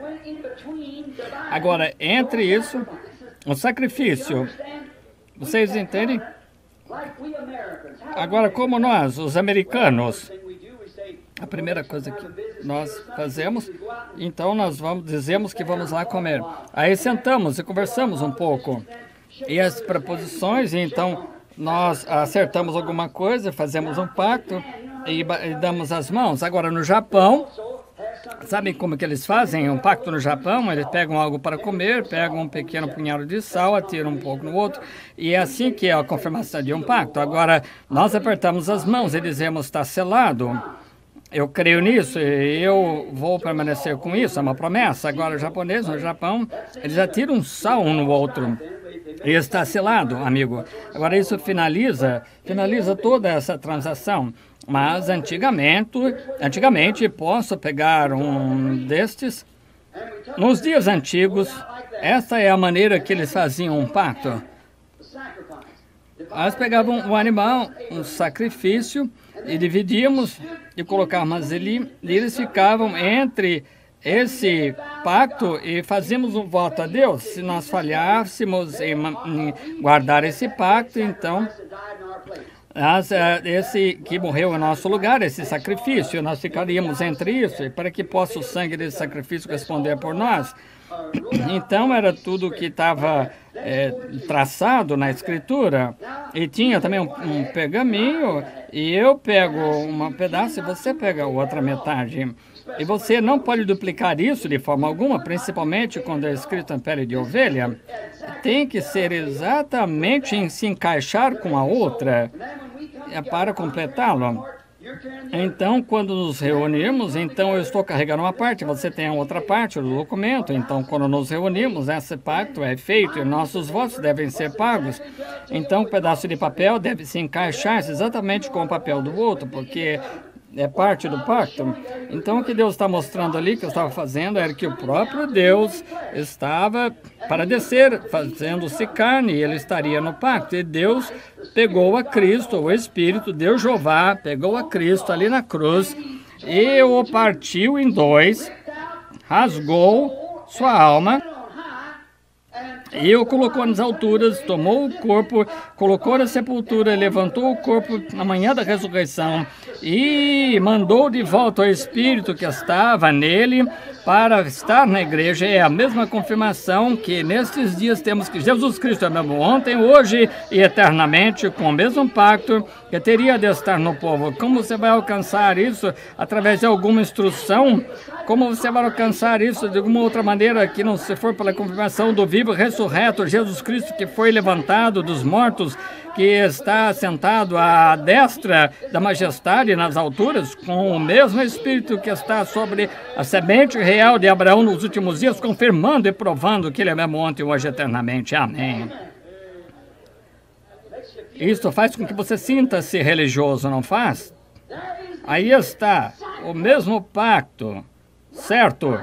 Agora, entre isso, o sacrifício, vocês entendem? Agora, como nós, os americanos, a primeira coisa que nós fazemos, então dizemos que vamos lá comer. Aí sentamos e conversamos um pouco. E as preposições, então nós acertamos alguma coisa, fazemos um pacto e damos as mãos. Agora, no Japão, sabem como que eles fazem um pacto no Japão? Eles pegam algo para comer, pegam um pequeno punhado de sal, atiram um pouco no outro, e é assim que é a confirmação de um pacto. Agora, nós apertamos as mãos e dizemos, está selado. Eu creio nisso e eu vou permanecer com isso, é uma promessa. Agora, o japonês, no Japão, eles atiram sal um no outro. E está selado, amigo. Agora, isso finaliza toda essa transação. Mas antigamente, posso pegar um destes. Nos dias antigos, essa é a maneira que eles faziam um pacto. Eles pegavam um animal, um sacrifício, e dividíamos e colocávamos ali, e eles ficavam entre esse pacto e fazíamos um voto a Deus. Se nós falhássemos em guardar esse pacto, então esse que morreu em nosso lugar, esse sacrifício, nós ficaríamos entre isso, e para que possa o sangue desse sacrifício responder por nós. Então era tudo que estava traçado na Escritura, e tinha também um pergaminho, e eu pego um pedaço e você pega a outra metade. E você não pode duplicar isso de forma alguma, principalmente quando é escrito em pele de ovelha. Tem que ser exatamente em se encaixar com a outra para completá-lo. Então, quando nos reunimos, então eu estou carregando uma parte, você tem a outra parte do documento. Então, quando nos reunimos, esse pacto é feito e nossos votos devem ser pagos. Então, um pedaço de papel deve se encaixar exatamente com o papel do outro, porque é parte do pacto. Então o que Deus está mostrando ali, que eu estava fazendo, era que o próprio Deus estava para descer, fazendo-se carne, e ele estaria no pacto. E Deus pegou a Cristo, o Espírito, Deus Jeová, pegou a Cristo ali na cruz e o partiu em dois, rasgou sua alma e o colocou nas alturas, tomou o corpo, colocou na sepultura, levantou o corpo na manhã da ressurreição e mandou de volta o Espírito que estava nele para estar na igreja. É a mesma confirmação que nestes dias temos que Jesus Cristo é o mesmo ontem, hoje e eternamente, com o mesmo pacto que teria de estar no povo. Como você vai alcançar isso? Através de alguma instrução? Como você vai alcançar isso de alguma outra maneira que não se for pela confirmação do vivo ressurreto Jesus Cristo, que foi levantado dos mortos, que está sentado à destra da majestade nas alturas, com o mesmo Espírito que está sobre a semente real de Abraão nos últimos dias, confirmando e provando que ele é mesmo ontem, hoje, eternamente. Amém. Isto faz com que você sinta-se religioso, não faz? Aí está o mesmo pacto, certo?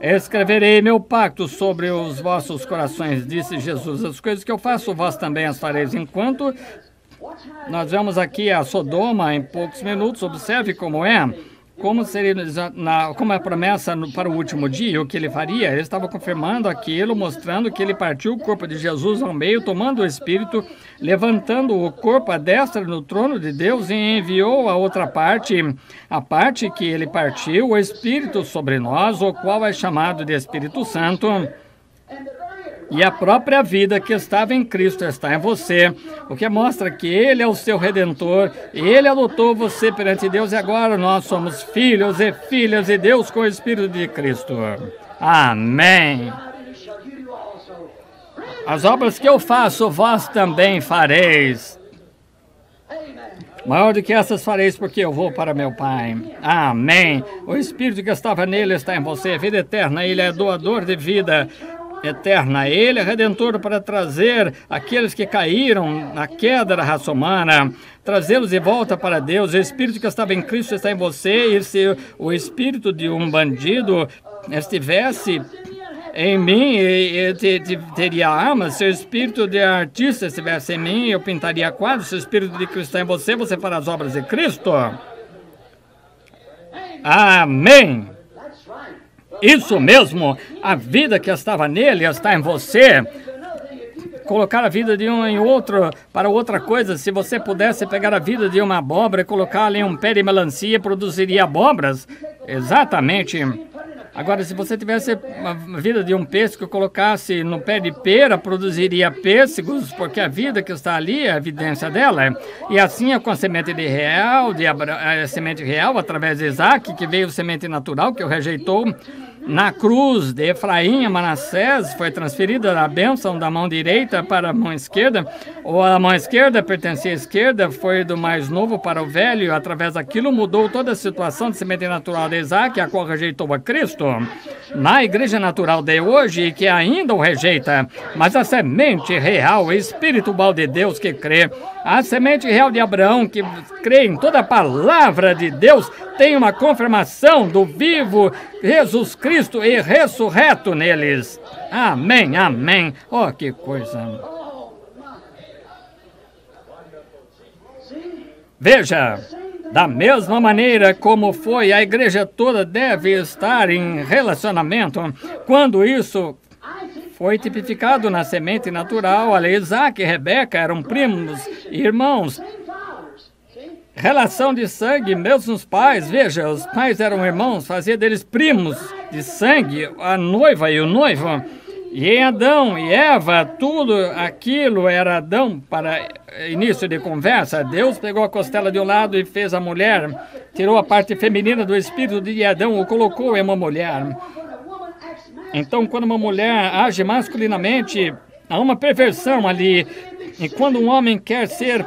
Escreverei meu pacto sobre os vossos corações, disse Jesus. As coisas que eu faço, vós também as fareis. Enquanto nós vemos aqui a Sodoma em poucos minutos, observe como é. Como seria como é a promessa para o último dia, o que ele faria? Ele estava confirmando aquilo, mostrando que ele partiu o corpo de Jesus ao meio, tomando o Espírito, levantando o corpo à destra no trono de Deus e enviou a outra parte, a parte que ele partiu, o Espírito sobre nós, o qual é chamado de Espírito Santo. E a própria vida que estava em Cristo está em você, o que mostra que Ele é o seu Redentor, Ele adotou você perante Deus e agora nós somos filhos e filhas de Deus com o Espírito de Cristo. Amém. As obras que eu faço, vós também fareis. Maior do que essas fareis, porque eu vou para meu Pai. Amém. O Espírito que estava nele está em você, vida eterna, Ele é doador de vida eterna. Ele é redentor para trazer aqueles que caíram na queda da raça humana, trazê-los de volta para Deus. O Espírito que estava em Cristo está em você, e se o espírito de um bandido estivesse em mim, eu teria armas. Se o espírito de artista estivesse em mim, eu pintaria quadros. Se o Espírito de Cristo está em você, você fará as obras de Cristo. Amém. Isso mesmo, a vida que estava nele está em você. Colocar a vida de um em outro para outra coisa. Se você pudesse pegar a vida de uma abóbora e colocá-la em um pé de melancia, produziria abóboras? Exatamente. Agora, se você tivesse a vida de um pêssego e colocasse no pé de pera, produziria pêssegos, porque a vida que está ali é a evidência dela. E assim é com a semente a semente real, através de Isaac, que veio semente natural, que o rejeitou. Na cruz de Efraim, Manassés, foi transferida a bênção da mão direita para a mão esquerda, ou a mão esquerda pertencia à esquerda, foi do mais novo para o velho, através daquilo mudou toda a situação de semente natural de Isaac, a qual rejeitou a Cristo. Na igreja natural de hoje, que ainda o rejeita, mas a semente real, espiritual de Deus que crê, a semente real de Abraão, que crê em toda a palavra de Deus, tem uma confirmação do vivo Jesus Cristo e ressurreto neles. Amém, amém. Oh, que coisa. Veja, da mesma maneira como foi, a igreja toda deve estar em relacionamento. Quando isso foi tipificado na semente natural, Isaac e Rebeca eram primos e irmãos. Relação de sangue, mesmos pais, veja, os pais eram irmãos, fazia deles primos de sangue, a noiva e o noivo. E em Adão e Eva, tudo aquilo era Adão para início de conversa. Deus pegou a costela de um lado e fez a mulher, tirou a parte feminina do espírito de Adão, o colocou em uma mulher. Então, quando uma mulher age masculinamente, há uma perversão ali. E quando um homem quer ser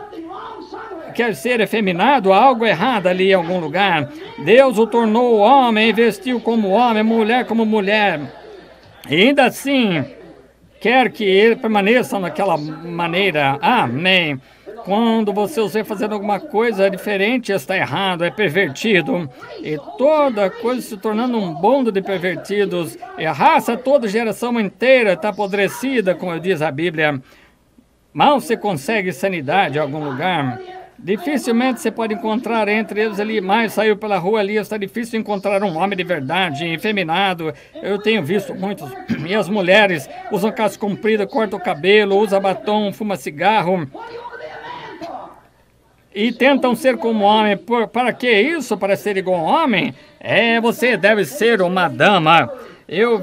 efeminado, há algo errado ali em algum lugar. Deus o tornou homem e vestiu como homem, mulher como mulher. E ainda assim, quer que ele permaneça naquela maneira. Amém. Quando você os vê fazendo alguma coisa diferente, está errado, é pervertido. E toda coisa se tornando um bando de pervertidos. E a raça, toda geração inteira está apodrecida, como diz a Bíblia. Mal se consegue sanidade em algum lugar. Dificilmente você pode encontrar entre eles ali, mais saiu pela rua ali, está difícil encontrar um homem de verdade, efeminado. Eu tenho visto muitos. E as mulheres usam calça comprida, cortam o cabelo, usam batom, fumam cigarro. E tentam ser como homem. Para que isso? Para ser igual a homem? Você deve ser uma dama. Eu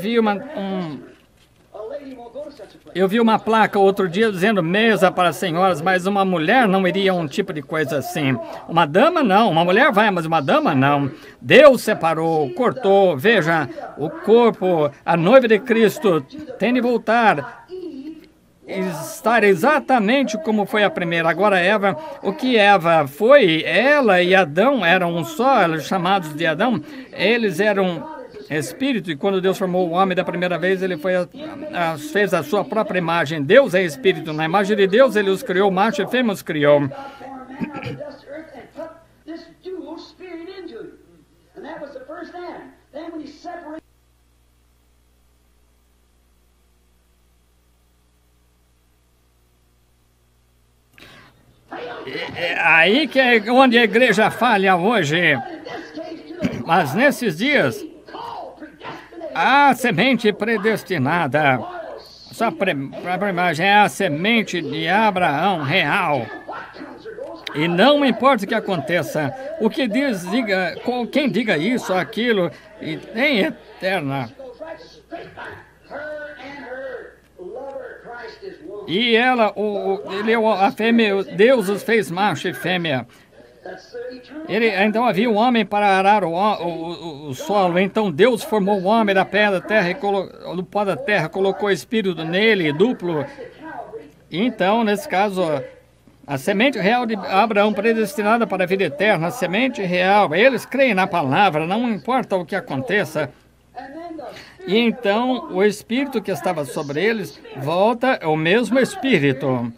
vi uma placa outro dia dizendo mesa para senhoras, mas uma mulher não iria um tipo de coisa assim. Uma dama não, uma mulher vai, mas uma dama não. Deus separou, cortou. Veja, o corpo, a noiva de Cristo tem de voltar, estar exatamente como foi a primeira. Agora Eva, o que Eva foi, ela e Adão eram um só, eles chamados de Adão, eles eram espírito, e quando Deus formou o homem da primeira vez, ele fez a sua própria imagem. Deus é espírito, na imagem de Deus ele os criou, macho e fêmea os criou. É aí que é onde a igreja falha hoje. Mas nesses dias, a semente predestinada, só para a imagem, é a semente de Abraão real. E não importa o que aconteça, o que diga, quem diga isso, aquilo, e tem eterna. E ela, a fêmea, Deus os fez macho e fêmea. Então havia um homem para arar o solo. Então Deus formou o homem da pedra da terra e do pó da terra, colocou o espírito nele, duplo. Então, nesse caso, a semente real de Abraão, predestinada para a vida eterna, a semente real, eles creem na palavra, não importa o que aconteça. E então o espírito que estava sobre eles volta ao mesmo espírito.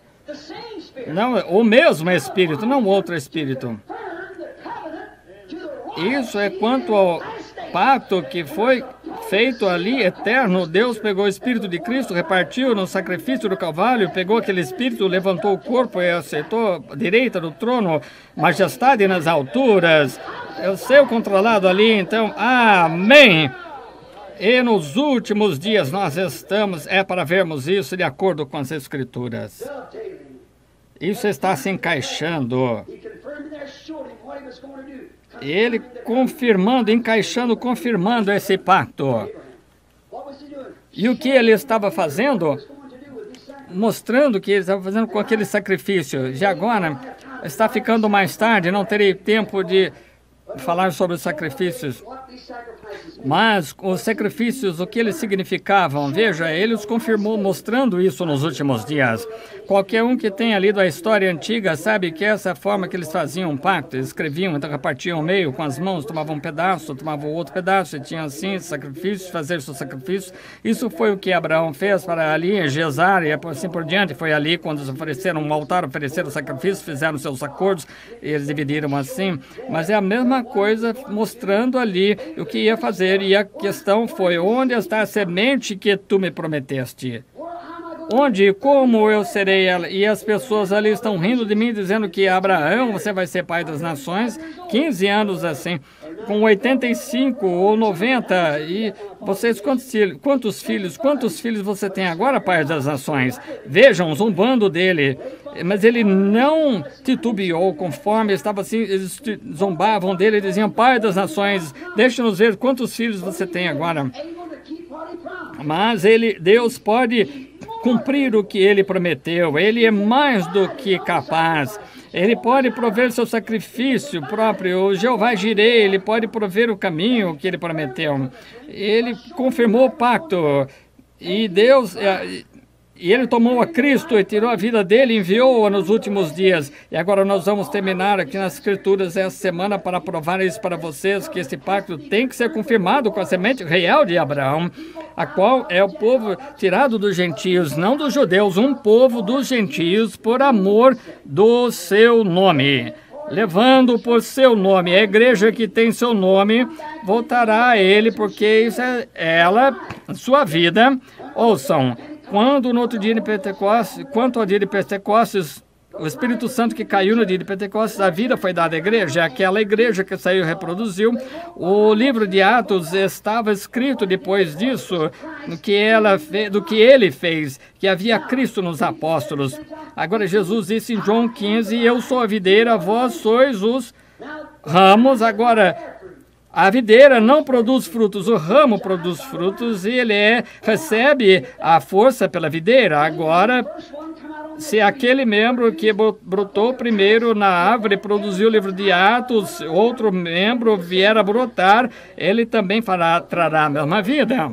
Não, o mesmo espírito, não outro espírito. Isso é quanto ao pacto que foi feito ali, eterno. Deus pegou o espírito de Cristo, repartiu no sacrifício do Calvário, pegou aquele espírito, levantou o corpo e aceitou a direita do trono, majestade nas alturas. É o seu controlado ali, então, amém. E nos últimos dias nós estamos, para vermos isso de acordo com as Escrituras. Isso está se encaixando. Ele confirmando, encaixando, confirmando esse pacto. E o que ele estava fazendo? Mostrando o que ele estava fazendo com aquele sacrifício. Já agora, está ficando mais tarde, não terei tempo de falar sobre os sacrifícios. Mas os sacrifícios, o que eles significavam, veja, ele os confirmou mostrando isso nos últimos dias. Qualquer um que tenha lido a história antiga sabe que essa forma que eles faziam um pacto, eles escreviam, então repartiam o meio com as mãos, tomavam um pedaço, tomavam outro pedaço, e tinham assim sacrifícios, fazer seus sacrifícios. Isso foi o que Abraão fez para ali, em Gesar, e assim por diante. Foi ali quando eles ofereceram um altar, ofereceram sacrifícios, fizeram seus acordos, e eles dividiram assim. Mas é a mesma coisa mostrando ali o que ia fazer. E a questão foi, onde está a semente que tu me prometeste? Onde e como eu serei ela? E as pessoas ali estão rindo de mim, dizendo que Abraão, você vai ser pai das nações. 15 anos assim, com 85 ou 90. E vocês, quantos filhos você tem agora, pai das nações? Vejam, zombando dele. Mas ele não titubeou, conforme estava assim, eles zombavam dele e diziam, pai das nações, deixe-nos ver quantos filhos você tem agora. Mas Deus pode cumprir o que ele prometeu, ele é mais do que capaz. Ele pode prover seu sacrifício próprio, o Jeová Jireh, ele pode prover o caminho que ele prometeu. Ele confirmou o pacto, e Deus... E ele tomou a Cristo e tirou a vida dele e enviou-a nos últimos dias. E agora nós vamos terminar aqui nas Escrituras essa semana para provar isso para vocês, que esse pacto tem que ser confirmado com a semente real de Abraão, a qual é o povo tirado dos gentios, não dos judeus, um povo dos gentios por amor do seu nome. Levando por seu nome, a igreja que tem seu nome voltará a ele, porque isso é ela, sua vida. Ouçam, quando no outro dia de Pentecostes, quanto ao dia de Pentecostes, o Espírito Santo que caiu no dia de Pentecostes, a vida foi dada à igreja, é aquela igreja que saiu e reproduziu. O livro de Atos estava escrito depois disso, do que ele fez, que havia Cristo nos apóstolos. Agora Jesus disse em João 15, eu sou a videira, vós sois os ramos. Agora, a videira não produz frutos, o ramo produz frutos e ele recebe a força pela videira. Agora, se aquele membro que brotou primeiro na árvore produziu o livro de Atos, outro membro vier a brotar, ele também trará a mesma vida.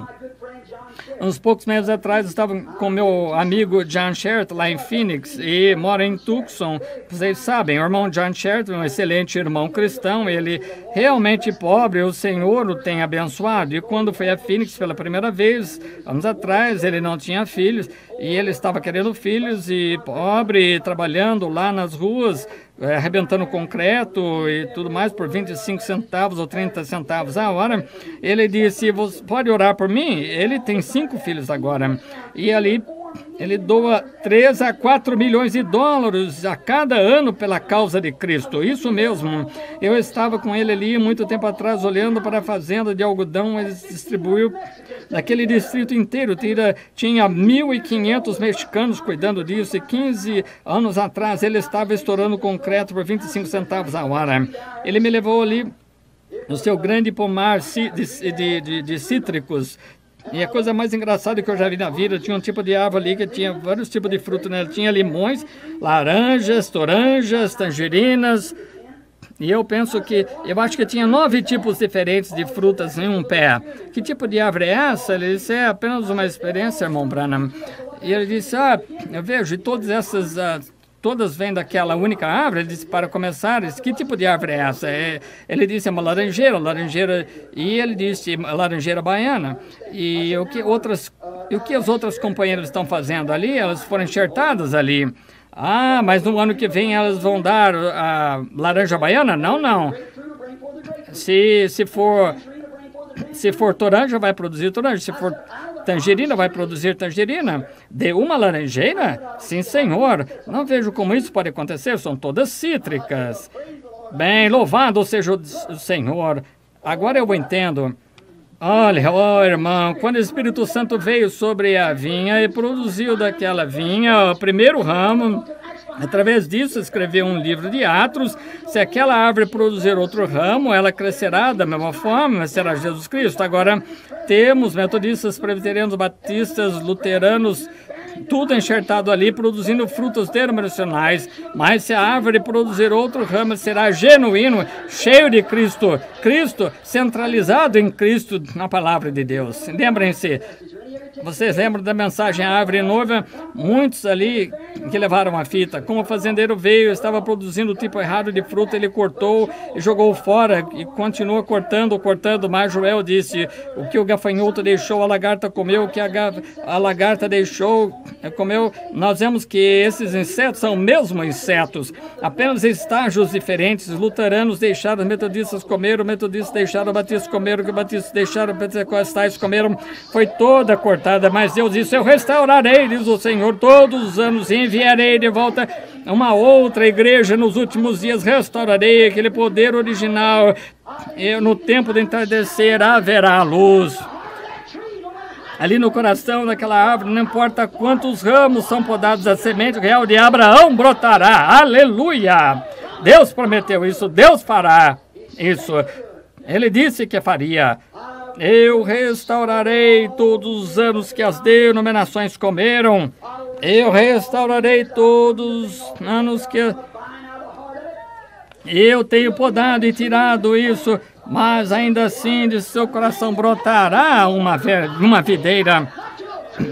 Uns poucos meses atrás, eu estava com meu amigo John Shert lá em Phoenix e mora em Tucson. Vocês sabem, o irmão John Shert é um excelente irmão cristão, ele realmente pobre, o Senhor o tem abençoado. E quando foi a Phoenix pela primeira vez, anos atrás, ele não tinha filhos e ele estava querendo filhos e pobre, trabalhando lá nas ruas, arrebentando concreto e tudo mais por 25 centavos ou 30 centavos a hora. Ele disse, você pode orar por mim? Ele tem 5 filhos agora. E ali ele doa 3 a 4 milhões de dólares a cada ano pela causa de Cristo. Isso mesmo. Eu estava com ele ali muito tempo atrás, olhando para a fazenda de algodão. Ele distribuiu naquele distrito inteiro. Tinha 1.500 mexicanos cuidando disso. E 15 anos atrás, ele estava estourando concreto por 25 centavos a hora. Ele me levou ali no seu grande pomar de cítricos. E a coisa mais engraçada que eu já vi na vida, tinha um tipo de árvore ali que tinha vários tipos de frutos nela. Tinha limões, laranjas, toranjas, tangerinas. E eu acho que tinha 9 tipos diferentes de frutas em um pé. Que tipo de árvore é essa? Ele disse, é apenas uma experiência, irmão Branham. E ele disse, eu vejo, e todas essas... todas vêm daquela única árvore. Ele disse, para começar, que tipo de árvore é essa? Ele disse, é uma laranjeira, e ele disse, laranjeira baiana. E o que as outras companheiras estão fazendo ali? Elas foram enxertadas ali. Mas no ano que vem elas vão dar a laranja baiana? Não. Se for toranja, vai produzir toranja. Se for tangerina, vai produzir tangerina. De uma laranjeira? Sim, senhor. Não vejo como isso pode acontecer. São todas cítricas. Bem, louvado seja o Senhor. Agora eu entendo. Olha, irmão, quando o Espírito Santo veio sobre a vinha e produziu daquela vinha o primeiro ramo, através disso escreveu um livro de Atos. Se aquela árvore produzir outro ramo, ela crescerá da mesma forma, será Jesus Cristo. Agora, temos metodistas, presbiterianos, batistas, luteranos, tudo enxertado ali, produzindo frutos denominacionais. Mas se a árvore produzir outro ramo, será genuíno, cheio de Cristo. Cristo, centralizado em Cristo, na palavra de Deus. Lembrem-se, vocês lembram da mensagem Árvore Noiva? Muitos ali que levaram a fita. Como o fazendeiro veio, estava produzindo o tipo errado de fruta, ele cortou e jogou fora e continua cortando. Mas Joel disse, o que o gafanhoto deixou, a lagarta comeu, o que a lagarta deixou, comeu. Nós vemos que esses insetos são mesmo insetos, apenas estágios diferentes. Luteranos deixaram, os metodistas comeram, metodistas deixaram, batistas comeram, que batistas deixaram, pentecostais comeram. Foi toda cortada. Mas Deus disse, eu restaurarei, diz o Senhor, todos os anos e enviarei de volta uma outra igreja nos últimos dias, restaurarei aquele poder original e no tempo do entardecer haverá luz. Ali no coração daquela árvore, não importa quantos ramos são podados, a semente real de Abraão brotará. Aleluia! Deus prometeu isso, Deus fará isso. Ele disse que faria. Eu restaurarei todos os anos que as denominações comeram. Eu restaurarei todos os anos que eu tenho podado e tirado isso, mas ainda assim de seu coração brotará uma videira.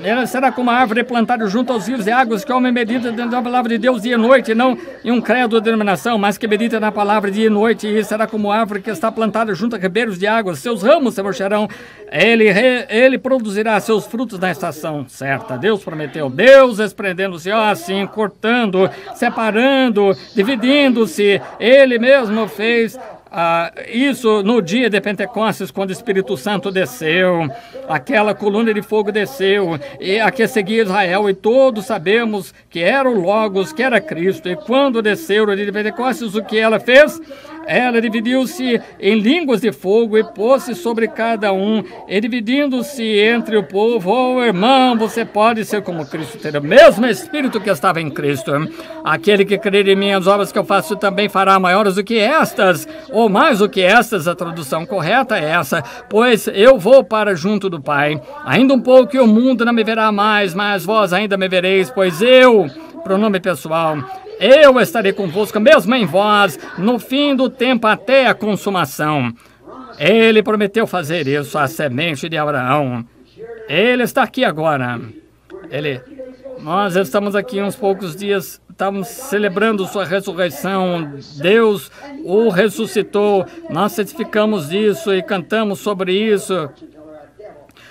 Ele será como a árvore plantada junto aos rios de águas, que o homem medita dentro da palavra de Deus dia e noite, não em um credo de denominação, mas que medita na palavra dia e noite. E será como a árvore que está plantada junto a ribeiros de águas, seus ramos se murcharão, ele produzirá seus frutos na estação certa. Deus prometeu, Deus desprendendo-se, assim, cortando, separando, dividindo-se. Ele mesmo fez isso no dia de Pentecostes, quando o Espírito Santo desceu, aquela coluna de fogo desceu, e a que seguia Israel, e todos sabemos que era o Logos, que era Cristo. E quando desceu no dia de Pentecostes, o que ela fez? Ela dividiu-se em línguas de fogo e pôs-se sobre cada um, e dividindo-se entre o povo. Oh, irmão, você pode ser como Cristo, ter o mesmo Espírito que estava em Cristo. Aquele que crer em mim, as obras que eu faço também fará maiores do que estas, ou mais do que estas. A tradução correta é essa: pois eu vou para junto do Pai. Ainda um pouco e o mundo não me verá mais, mas vós ainda me vereis, pois eu, pronome pessoal, eu estarei convosco, mesmo em vós, no fim do tempo até a consumação. Ele prometeu fazer isso à semente de Abraão. Ele está aqui agora. Nós estamos aqui uns poucos dias, estamos celebrando sua ressurreição. Deus o ressuscitou. Nós certificamos isso e cantamos sobre isso.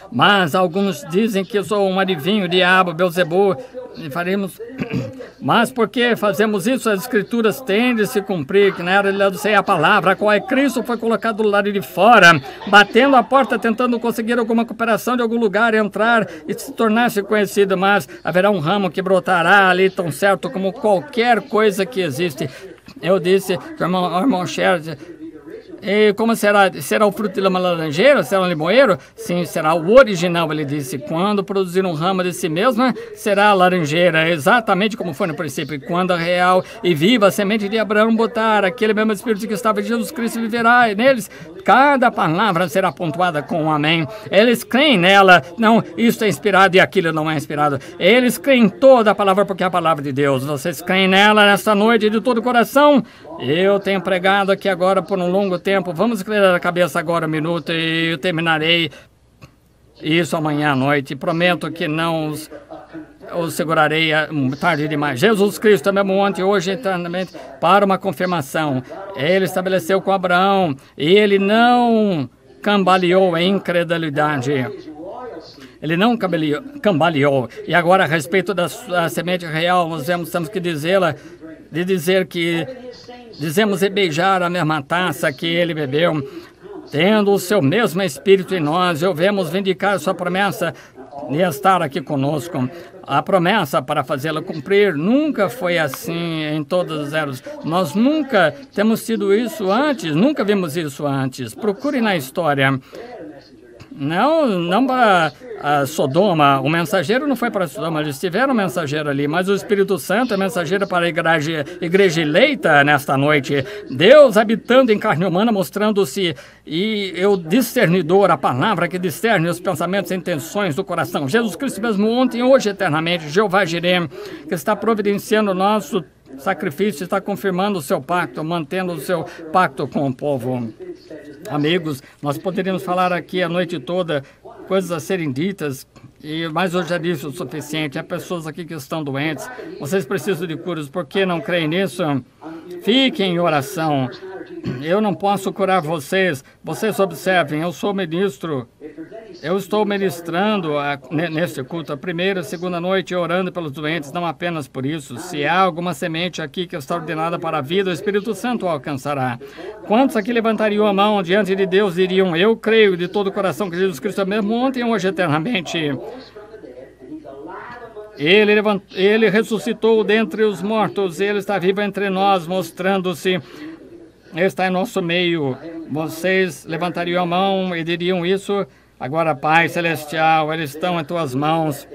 Mas alguns dizem que eu sou um adivinho, diabo, Belzebu, e faremos. Mas por que fazemos isso? As escrituras têm de se cumprir, que na era de Laodiceia a palavra, a qual é Cristo, foi colocado do lado de fora, batendo a porta, tentando conseguir alguma cooperação de algum lugar, entrar e se tornar-se conhecido. Mas haverá um ramo que brotará ali tão certo como qualquer coisa que existe. Eu disse, irmão Scherzer, e como será? Será o fruto de uma laranjeira? Será um limoeiro? Sim, será o original, ele disse. Quando produzir um ramo de si mesma, será a laranjeira, exatamente como foi no princípio. E quando a real e viva a semente de Abraão botar, aquele mesmo Espírito que estava em Jesus Cristo viverá, e neles cada palavra será pontuada com um amém. Eles creem nela. Não, isso é inspirado e aquilo não é inspirado. Eles creem em toda a palavra porque é a palavra de Deus. Vocês creem nela nesta noite de todo o coração? Eu tenho pregado aqui agora por um longo tempo. Vamos inclinar a cabeça agora um minuto e eu terminarei isso amanhã à noite. Prometo que não os segurarei tarde demais. Jesus Cristo é mesmo ontem, hoje, eternamente, para uma confirmação. Ele estabeleceu com Abraão e ele não cambaleou em incredulidade. Ele não cambaleou. E agora, a respeito da semente real, nós temos que dizê-la, de dizer que dizemos e beijar a mesma taça que ele bebeu, tendo o seu mesmo Espírito em nós, e vemos vindicar sua promessa de estar aqui conosco. A promessa para fazê-la cumprir nunca foi assim em todas as eras. Nós nunca temos tido isso antes, nunca vimos isso antes. Procure na história. Não para Sodoma, o mensageiro não foi para Sodoma, eles tiveram um mensageiro ali, mas o Espírito Santo é mensageiro para a igreja eleita nesta noite. Deus habitando em carne humana, mostrando-se, e o discernidor, a palavra que discerne os pensamentos e intenções do coração. Jesus Cristo mesmo ontem, hoje, eternamente, Jeová Jireh, que está providenciando o nosso sacrifício, está confirmando o seu pacto, mantendo o seu pacto com o povo. Amigos, nós poderíamos falar aqui a noite toda coisas a serem ditas, mas eu já disse o suficiente. Há pessoas aqui que estão doentes, vocês precisam de curas. Por que não creem nisso? Fiquem em oração. Eu não posso curar vocês. Vocês observem, eu sou ministro. Eu estou ministrando neste culto a primeira e segunda noite, orando pelos doentes, não apenas por isso. Se há alguma semente aqui que está ordenada para a vida, o Espírito Santo o alcançará. Quantos aqui levantariam a mão diante de Deus e diriam: eu creio de todo o coração que Jesus Cristo é mesmo ontem e hoje eternamente. Ele ressuscitou dentre os mortos, ele está vivo entre nós, mostrando-se. Ele está em nosso meio. Vocês levantariam a mão e diriam isso? Agora, Pai Celestial, eles estão em tuas mãos.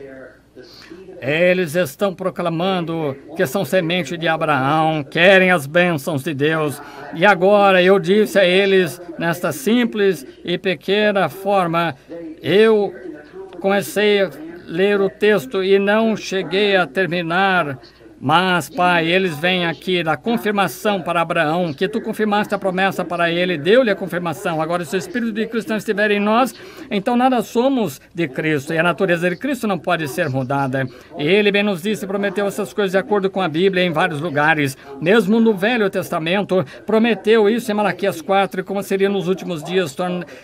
Eles estão proclamando que são semente de Abraão, querem as bênçãos de Deus. E agora eu disse a eles, nesta simples e pequena forma, eu comecei a ler o texto e não cheguei a terminar Mas, Pai, eles vêm aqui da confirmação para Abraão, que tu confirmaste a promessa para ele, deu-lhe a confirmação. Agora, se o Espírito de Cristo não estiver em nós, então nada somos de Cristo, e a natureza de Cristo não pode ser mudada. Ele bem nos disse e prometeu essas coisas de acordo com a Bíblia em vários lugares. Mesmo no Velho Testamento, prometeu isso em Malaquias 4, e como seria nos últimos dias,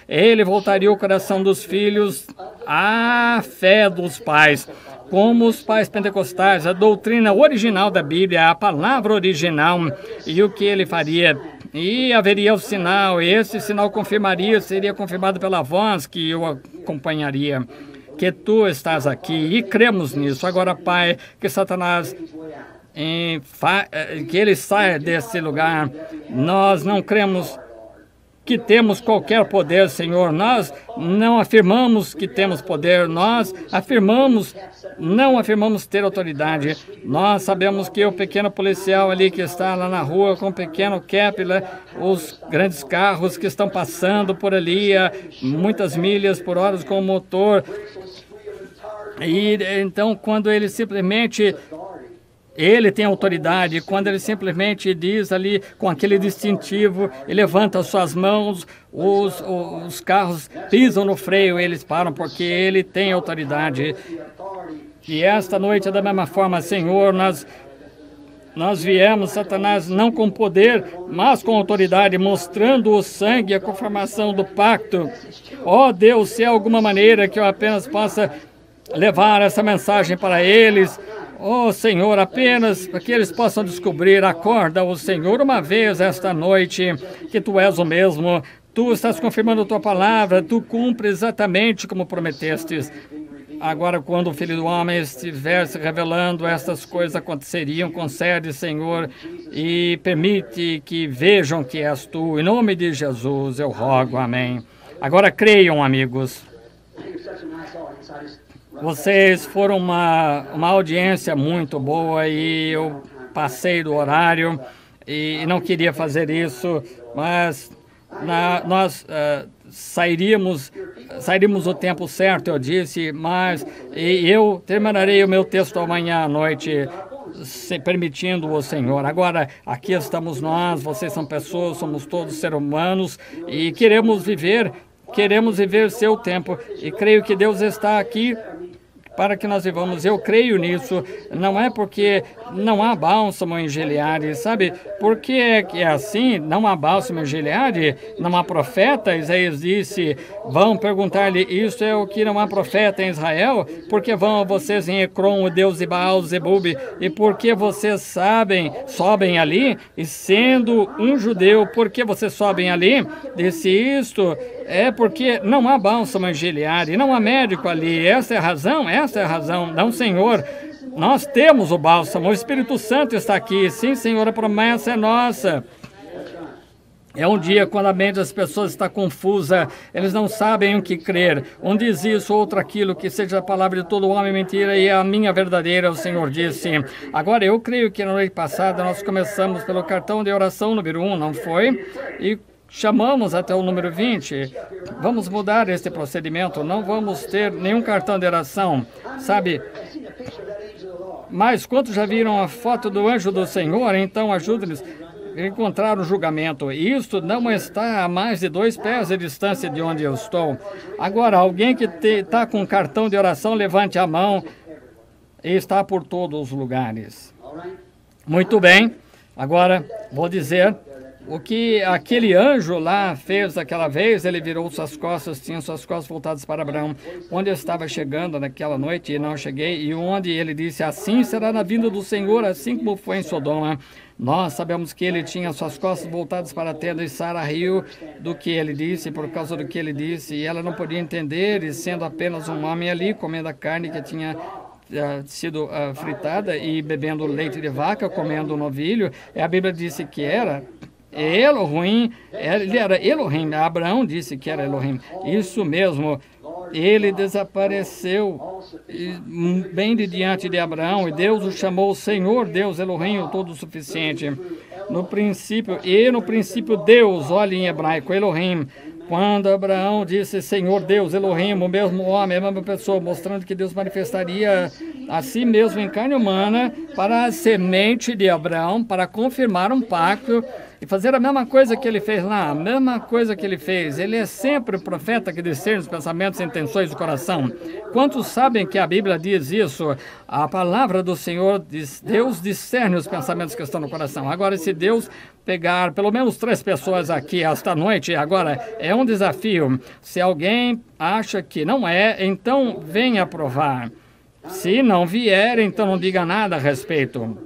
ele voltaria o coração dos filhos à fé dos pais. Como os pais pentecostais, a doutrina original da Bíblia, a palavra original, e o que ele faria. E haveria o sinal, e esse sinal confirmaria, seria confirmado pela voz que o acompanharia, que tu estás aqui, e cremos nisso. Agora, Pai, que Satanás, que ele saia desse lugar. Nós não cremos que temos qualquer poder, Senhor. Nós não afirmamos que temos poder, nós não afirmamos ter autoridade. Nós sabemos que o pequeno policial ali que está lá na rua com o pequeno Kepler, os grandes carros que estão passando por ali a muitas milhas por hora com o motor, e então quando ele simplesmente... Ele tem autoridade, quando ele simplesmente diz ali, com aquele distintivo, ele levanta as suas mãos, os carros pisam no freio, eles param, porque ele tem autoridade. E esta noite, da mesma forma, Senhor, nós viemos, Satanás, não com poder, mas com autoridade, mostrando o sangue, a confirmação do pacto. Ó Deus, se há alguma maneira que eu apenas possa levar essa mensagem para eles, oh, Senhor, apenas para que eles possam descobrir, acorda o Senhor uma vez esta noite, que Tu és o mesmo, Tu estás confirmando a Tua palavra, Tu cumpres exatamente como prometestes. Agora, quando o Filho do Homem estiver se revelando, estas coisas aconteceriam. Concede, Senhor, e permite que vejam que és Tu. Em nome de Jesus, eu rogo. Amém. Agora, creiam, amigos. Vocês foram uma audiência muito boa e eu passei do horário e não queria fazer isso, mas nós sairíamos o tempo certo, eu disse, mas eu terminarei o meu texto amanhã à noite, se permitindo o Senhor. Agora, aqui estamos nós, vocês são pessoas, somos todos seres humanos e queremos viver seu tempo, e creio que Deus está aqui para que nós vivamos. Eu creio nisso. Não é porque não há bálsamo em Gileade, sabe? Por que é assim? Não há bálsamo em Gileade? Não há profeta? Isaías disse, vão perguntar-lhe, isto é o que não há profeta em Israel? Porque vão vocês em Ecrom, o deus de Baal, Zebub, e porque vocês sobem ali, e sendo um judeu, por que vocês sobem ali? Disse isto, é porque não há bálsamo em Gileade, não há médico ali. Essa é a razão? Essa é a razão. Não, Senhor. Nós temos o bálsamo, o Espírito Santo está aqui. Sim, Senhor, a promessa é nossa. É um dia quando a mente das pessoas está confusa, eles não sabem o que crer. Um diz isso, outro aquilo, que seja a palavra de todo homem mentira e a minha verdadeira, o Senhor disse. Agora, eu creio que na noite passada nós começamos pelo cartão de oração número 1, não foi? E chamamos até o número 20. Vamos mudar este procedimento, não vamos ter nenhum cartão de oração, sabe? Mas quantos já viram a foto do anjo do Senhor? Então ajude-nos a encontrar o julgamento. Isto não está a mais de 2 pés de distância de onde eu estou. Agora, alguém que está com cartão de oração, levante a mão. E está por todos os lugares. Muito bem. Agora, vou dizer o que aquele anjo lá fez aquela vez. Ele virou suas costas, tinha suas costas voltadas para Abraão, onde eu estava chegando naquela noite e não cheguei, e onde ele disse, assim será na vinda do Senhor, assim como foi em Sodoma. Nós sabemos que ele tinha suas costas voltadas para a tenda, e Sara riu do que ele disse, por causa do que ele disse, e ela não podia entender, e sendo apenas um homem ali, comendo a carne que tinha sido fritada, e bebendo leite de vaca, comendo novilho, a Bíblia disse que era Elohim, ele era Elohim, Abraão disse que era Elohim, isso mesmo, ele desapareceu bem de diante de Abraão, e Deus o chamou Senhor, Deus Elohim, o todo-suficiente. No princípio Deus, olha em hebraico, Elohim. Quando Abraão disse Senhor Deus, Elohim, o mesmo homem, a mesma pessoa, mostrando que Deus manifestaria a si mesmo em carne humana para a semente de Abraão, para confirmar um pacto e fazer a mesma coisa que ele fez lá, a mesma coisa que ele fez. Ele é sempre o profeta que discerne os pensamentos e intenções do coração. Quantos sabem que a Bíblia diz isso? A palavra do Senhor diz, Deus discerne os pensamentos que estão no coração. Agora, se Deus pegar pelo menos 3 pessoas aqui esta noite, agora é um desafio. Se alguém acha que não é, então venha provar. Se não vier, então não diga nada a respeito.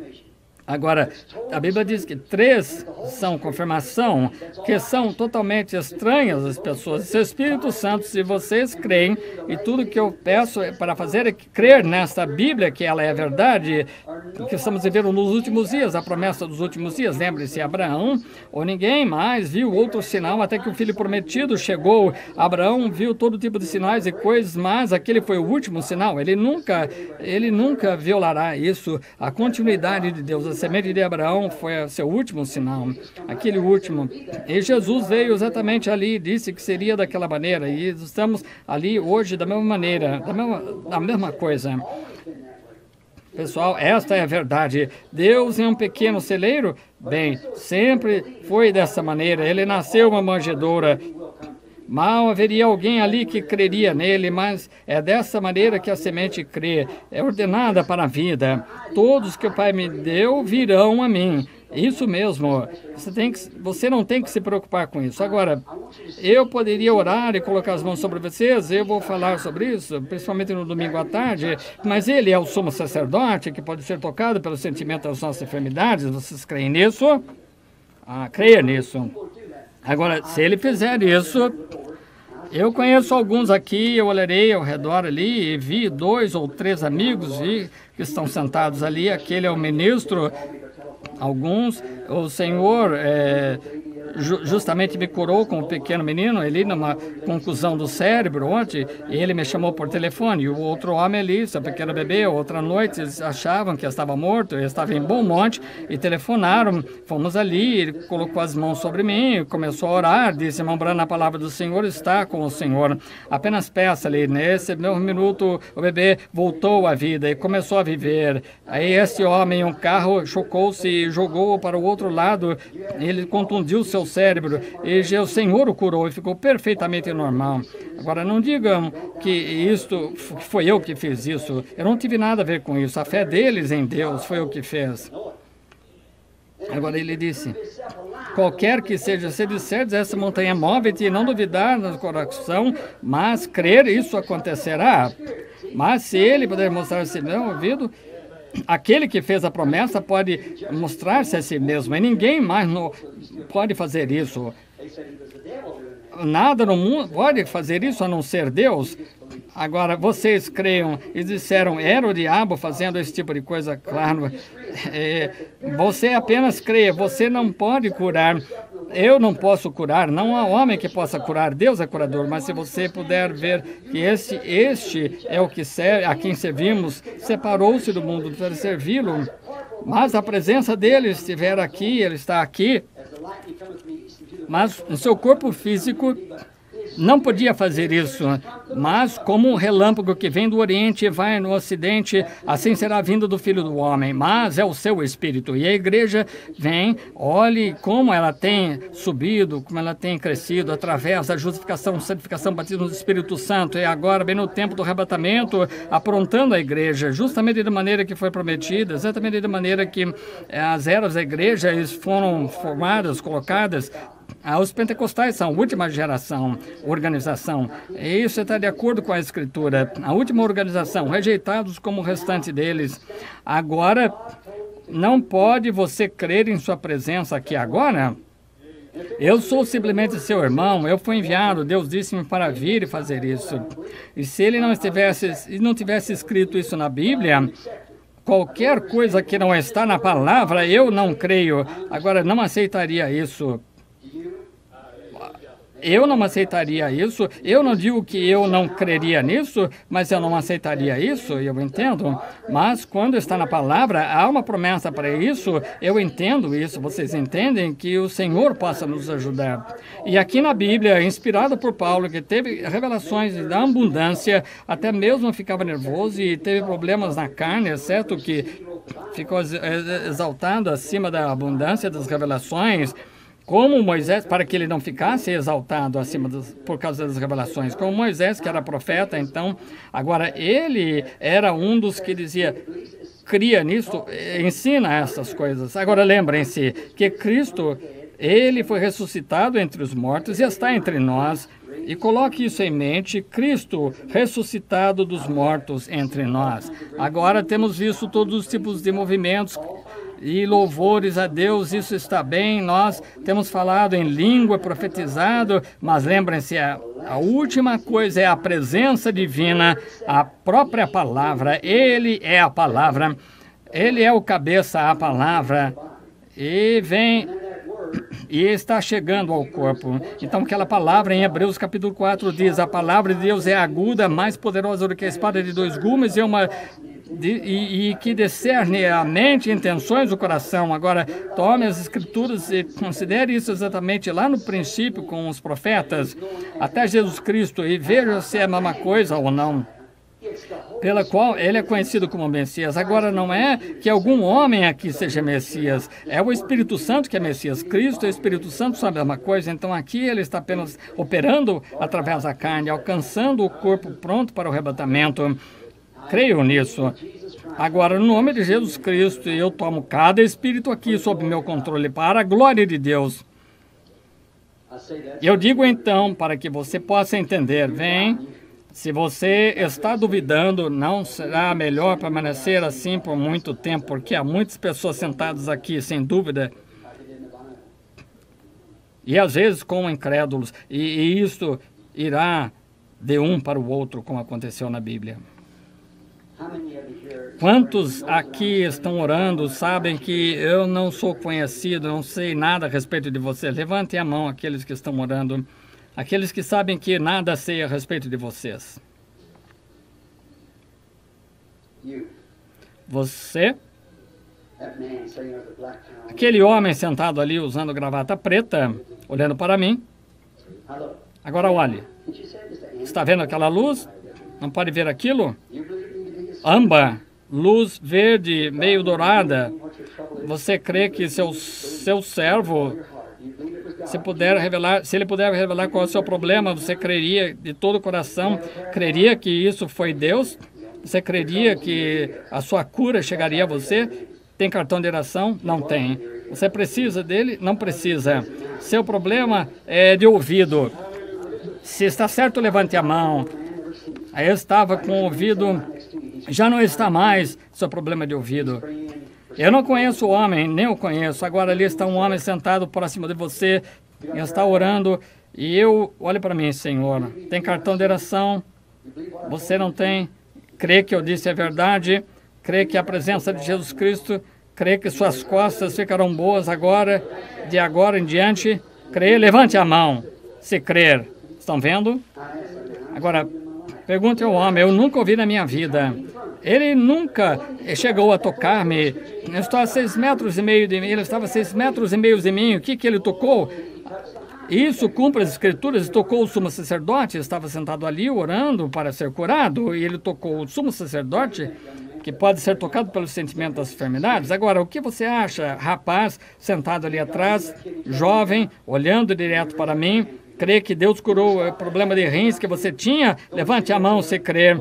Agora, a Bíblia diz que 3 são confirmação, que são totalmente estranhas as pessoas. Se o Espírito Santo, se vocês creem, e tudo que eu peço para fazer é crer nesta Bíblia, que ela é verdade, que estamos vivendo nos últimos dias, a promessa dos últimos dias. Lembre-se, Abraão ou ninguém mais viu outro sinal até que o filho prometido chegou. Abraão viu todo tipo de sinais e coisas, mas aquele foi o último sinal. Ele nunca violará isso, a continuidade de Deus. A semente de Abraão foi seu último sinal, aquele último. E Jesus veio exatamente ali, disse que seria daquela maneira, e estamos ali hoje da mesma maneira, da mesma coisa. Pessoal, esta é a verdade. Deus é um pequeno celeiro? Bem, sempre foi dessa maneira. Ele nasceu uma manjedoura. Mal haveria alguém ali que creria nele, mas é dessa maneira que a semente crê. É ordenada para a vida. Todos que o Pai me deu virão a mim. Isso mesmo. Você não tem que se preocupar com isso. Agora, eu poderia orar e colocar as mãos sobre vocês. Eu vou falar sobre isso, principalmente no domingo à tarde. Mas ele é o sumo sacerdote que pode ser tocado pelo sentimento das nossas enfermidades. Vocês creem nisso? Creia nisso. Agora, se ele fizer isso, eu conheço alguns aqui, eu olharei ao redor ali e vi 2 ou 3 amigos que estão sentados ali. Aquele é o ministro, alguns, o Senhor justamente me curou com um pequeno menino, ele numa contusão do cérebro ontem, e ele me chamou por telefone, e o outro homem ali, seu pequeno bebê, outra noite, eles achavam que eu estava morto, eu estava em Beaumont, e telefonaram, fomos ali, ele colocou as mãos sobre mim, começou a orar, disse, irmão Branham, a palavra do Senhor está com o Senhor, apenas peça ali, nesse mesmo minuto, o bebê voltou à vida e começou a viver. Aí esse homem, um carro, chocou-se e jogou para o outro lado, ele contundiu seu cérebro, e o Senhor o curou e ficou perfeitamente normal. Agora, não digam que isto foi eu que fiz isso. Eu não tive nada a ver com isso. A fé deles em Deus foi o que fez. Agora ele disse, qualquer que seja, se disseres essa montanha move-te e não duvidar no coração, mas crer, isso acontecerá. Mas se ele puder mostrar-se não ouvido, aquele que fez a promessa pode mostrar-se a si mesmo, e ninguém mais pode fazer isso. Nada no mundo pode fazer isso a não ser Deus. Agora, vocês creiam e disseram, era o diabo fazendo esse tipo de coisa? Claro, você apenas crê, você não pode curar. Eu não posso curar, não há homem que possa curar, Deus é curador, mas se você puder ver que este é o que serve, a quem servimos, separou-se do mundo para servi-lo, mas a presença dele estiver aqui, ele está aqui, mas o seu corpo físico não podia fazer isso, mas como um relâmpago que vem do Oriente e vai no Ocidente, assim será a vinda do Filho do Homem, mas é o seu Espírito. E a igreja vem, olhe como ela tem subido, como ela tem crescido através da justificação, santificação, batismo do Espírito Santo, e agora, bem no tempo do arrebatamento, aprontando a igreja, justamente da maneira que foi prometida, exatamente da maneira que as eras da igreja foram formadas, colocadas. Os pentecostais são a última geração, organização, e isso está de acordo com a Escritura. A última organização, rejeitados como o restante deles. Agora, não pode você crer em sua presença aqui agora? Eu sou simplesmente seu irmão, eu fui enviado, Deus disse-me para vir e fazer isso. E se ele não tivesse escrito isso na Bíblia, qualquer coisa que não está na palavra, eu não creio. Agora, não aceitaria isso. eu não aceitaria isso. Eu não digo que eu não creria nisso, mas eu não aceitaria isso, eu entendo. Mas quando está na palavra, há uma promessa para isso, eu entendo isso. Vocês entendem que o Senhor possa nos ajudar. E aqui na Bíblia, inspirado por Paulo, que teve revelações da abundância, até mesmo ficava nervoso e teve problemas na carne, exceto que ficou exaltado acima da abundância das revelações, como Moisés, para que ele não ficasse exaltado acima por causa das revelações, como Moisés, que era profeta, então, agora ele era um dos que dizia, cria nisso, ensina essas coisas. Agora lembrem-se que Cristo, ele foi ressuscitado entre os mortos e está entre nós. E coloque isso em mente, Cristo ressuscitado dos mortos entre nós. Agora temos visto todos os tipos de movimentos e louvores a Deus, isso está bem, nós temos falado em língua, profetizado, mas lembrem-se, a última coisa é a presença divina, a própria palavra, Ele é a palavra, Ele é o cabeça, a palavra, e vem e está chegando ao corpo. Então aquela palavra em Hebreus capítulo 4 diz, a palavra de Deus é aguda, mais poderosa do que a espada de dois gumes e que discerne a mente e intenções do coração. Agora, tome as escrituras e considere isso exatamente lá no princípio com os profetas, até Jesus Cristo, e veja se é a mesma coisa ou não, pela qual ele é conhecido como Messias. Agora, não é que algum homem aqui seja Messias, é o Espírito Santo que é Messias. Cristo e o Espírito Santo são a mesma coisa, então aqui ele está apenas operando através da carne, alcançando o corpo pronto para o arrebatamento. Creio nisso. Agora, no nome de Jesus Cristo, eu tomo cada espírito aqui sob meu controle para a glória de Deus. Eu digo então, para que você possa entender, vem, se você está duvidando, não será melhor permanecer assim por muito tempo, porque há muitas pessoas sentadas aqui, sem dúvida, e às vezes como incrédulos, e isto irá de um para o outro, como aconteceu na Bíblia. Quantos aqui estão orando, sabem que eu não sou conhecido, não sei nada a respeito de você? Levantem a mão aqueles que estão orando, aqueles que sabem que nada sei a respeito de vocês. Você? Aquele homem sentado ali usando gravata preta, olhando para mim. Agora olhe. Está vendo aquela luz? Não pode ver aquilo? Âmbar, luz verde, meio dourada. Você crê que seu servo, se ele puder revelar qual é o seu problema, você creria de todo o coração, creria que isso foi Deus? Você creria que a sua cura chegaria a você? Tem cartão de oração? Não tem. Você precisa dele? Não precisa. Seu problema é de ouvido. Se está certo, levante a mão. Aí eu estava com o ouvido, já não está mais seu problema de ouvido. Eu não conheço o homem, nem o conheço. Agora ali está um homem sentado próximo de você, está orando, e eu, olhe para mim, Senhor, tem cartão de oração? Você não tem? Crê que eu disse a verdade? Crê que a presença de Jesus Cristo, crê que suas costas ficarão boas agora, de agora em diante? Crê? Levante a mão, se crer. Estão vendo? Agora, pergunte ao homem, eu nunca ouvi na minha vida. Ele nunca chegou a tocar-me. Eu estou a 6,5 metros de mim, ele estava a 6,5 metros de mim. O que ele tocou? Isso cumpre as escrituras. Tocou o sumo sacerdote, estava sentado ali orando para ser curado, e ele tocou o sumo sacerdote, que pode ser tocado pelo sentimento das enfermidades. Agora, o que você acha, rapaz, sentado ali atrás, jovem, olhando direto para mim, crê que Deus curou o problema de rins que você tinha? Levante a mão se crer.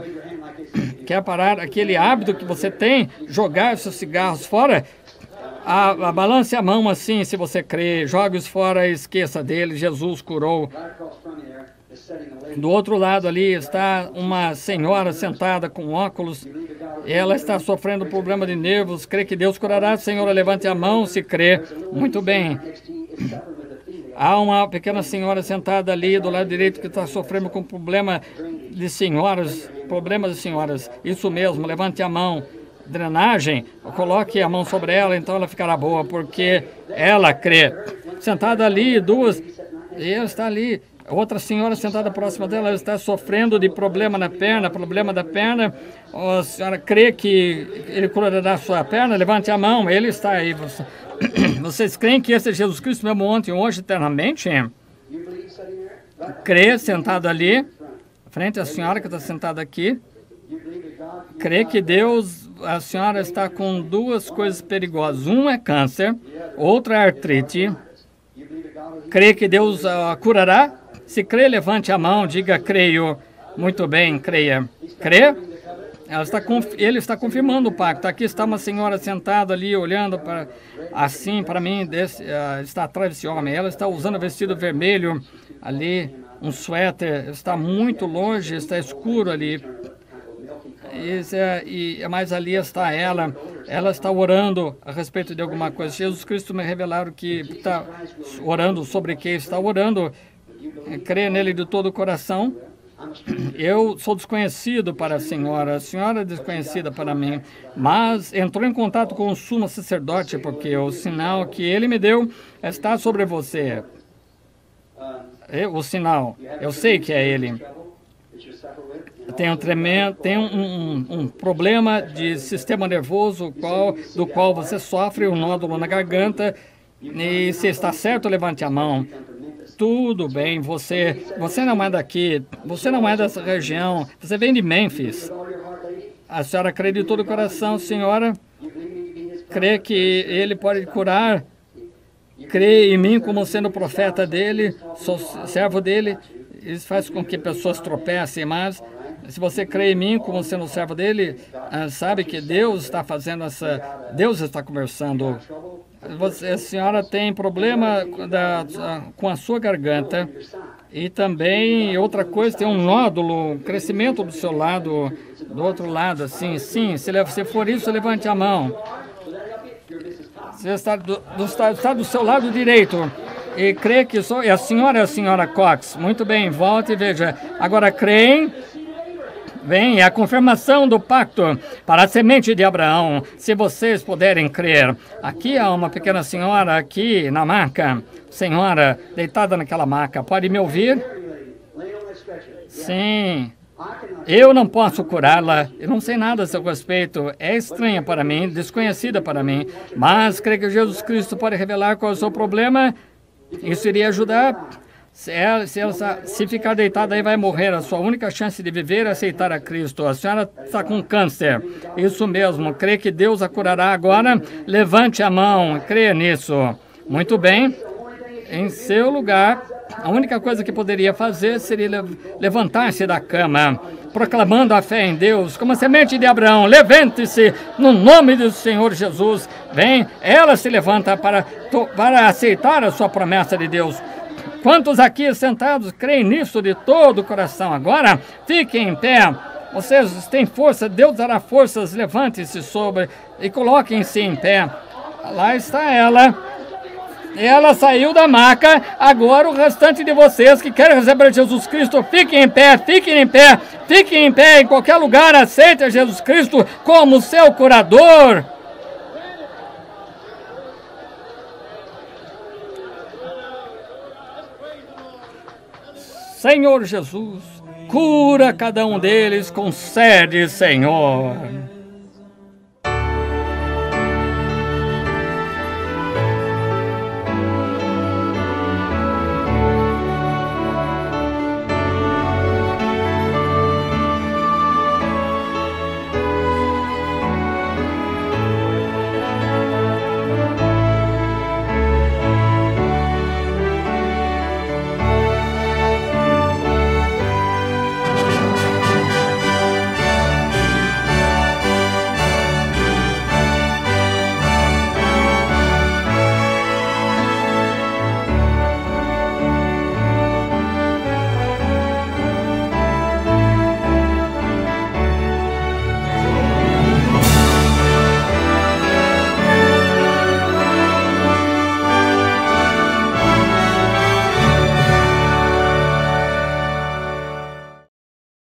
Quer parar aquele hábito que você tem, jogar seus cigarros fora? Balance a mão assim, se você crê, jogue-os fora e esqueça dele, Jesus curou. Do outro lado ali está uma senhora sentada com óculos, ela está sofrendo problema de nervos, crê que Deus curará? Senhora, levante a mão se crê. Muito bem. Há uma pequena senhora sentada ali do lado direito que está sofrendo com problema de senhoras, problemas de senhoras. Isso mesmo, levante a mão. Drenagem, coloque a mão sobre ela, então ela ficará boa, porque ela crê. Sentada ali, duas, e ela está ali, Outra senhora sentada próxima dela, ela está sofrendo de problema na perna, problema da perna. A senhora crê que ele curará a sua perna? Levante a mão, ele está aí. Vocês creem que esse é Jesus Cristo mesmo ontem, hoje, eternamente? Crê, sentado ali, frente à senhora que está sentada aqui. Crê que Deus, a senhora está com duas coisas perigosas. Um é câncer, outra é artrite. Crê que Deus curará? Se crê, levante a mão, diga creio. Muito bem, creia. Crê? Ele está confirmando o pacto. Aqui está uma senhora sentada ali, olhando para mim, está atrás desse homem. Ela está usando vestido vermelho ali, um suéter, está muito longe, está escuro ali. Mas ali está ela está orando a respeito de alguma coisa. Jesus Cristo me revelaram que está orando sobre quem está orando. Crê nele de todo o coração. Eu sou desconhecido para a senhora é desconhecida para mim, mas entrou em contato com o sumo sacerdote, porque o sinal que ele me deu está sobre você. O sinal, eu sei que é ele. Tem um problema de sistema nervoso do qual você sofre um nódulo na garganta. E se está certo, levante a mão. Tudo bem, você não é daqui, você não é dessa região, você vem de Memphis. A senhora crê de todo o coração, senhora? Crê que ele pode curar? Crê em mim como sendo profeta dele, sou servo dele? Isso faz com que pessoas tropecem, mas se você crê em mim como sendo servo dele, sabe que Deus está fazendo Deus está conversando. A senhora tem problema com a sua garganta e também outra coisa, tem um nódulo, um crescimento do seu lado, do outro lado, assim, sim, se for isso, levante a mão. Você está do seu lado direito e crê que sou, a senhora Cox. Muito bem, volte e veja. Agora creem. Vem a confirmação do pacto para a semente de Abraão, se vocês puderem crer. Aqui há uma pequena senhora aqui na maca. Senhora, deitada naquela maca, pode me ouvir? Sim. Eu não posso curá-la, eu não sei nada a seu respeito, é estranha para mim, desconhecida para mim, mas creio que Jesus Cristo pode revelar qual é o seu problema. Isso iria ajudar. Se ficar deitada aí, vai morrer. A sua única chance de viver é aceitar a Cristo. A senhora está com câncer. Isso mesmo. Crê que Deus a curará agora? Levante a mão. Creia nisso. Muito bem. Em seu lugar, a única coisa que poderia fazer seria levantar-se da cama, proclamando a fé em Deus, como a semente de Abraão. Levante-se no nome do Senhor Jesus. Vem, ela se levanta para aceitar a sua promessa de Deus. Quantos aqui sentados creem nisso de todo o coração? Agora, fiquem em pé. Vocês têm força, Deus dará forças. Levante-se e coloquem-se em pé. Lá está ela. Ela saiu da maca. Agora o restante de vocês que querem receber Jesus Cristo, fiquem em pé, fiquem em pé, fiquem em pé em qualquer lugar. Aceite Jesus Cristo como seu curador. Senhor Jesus, cura cada um deles, concede, Senhor.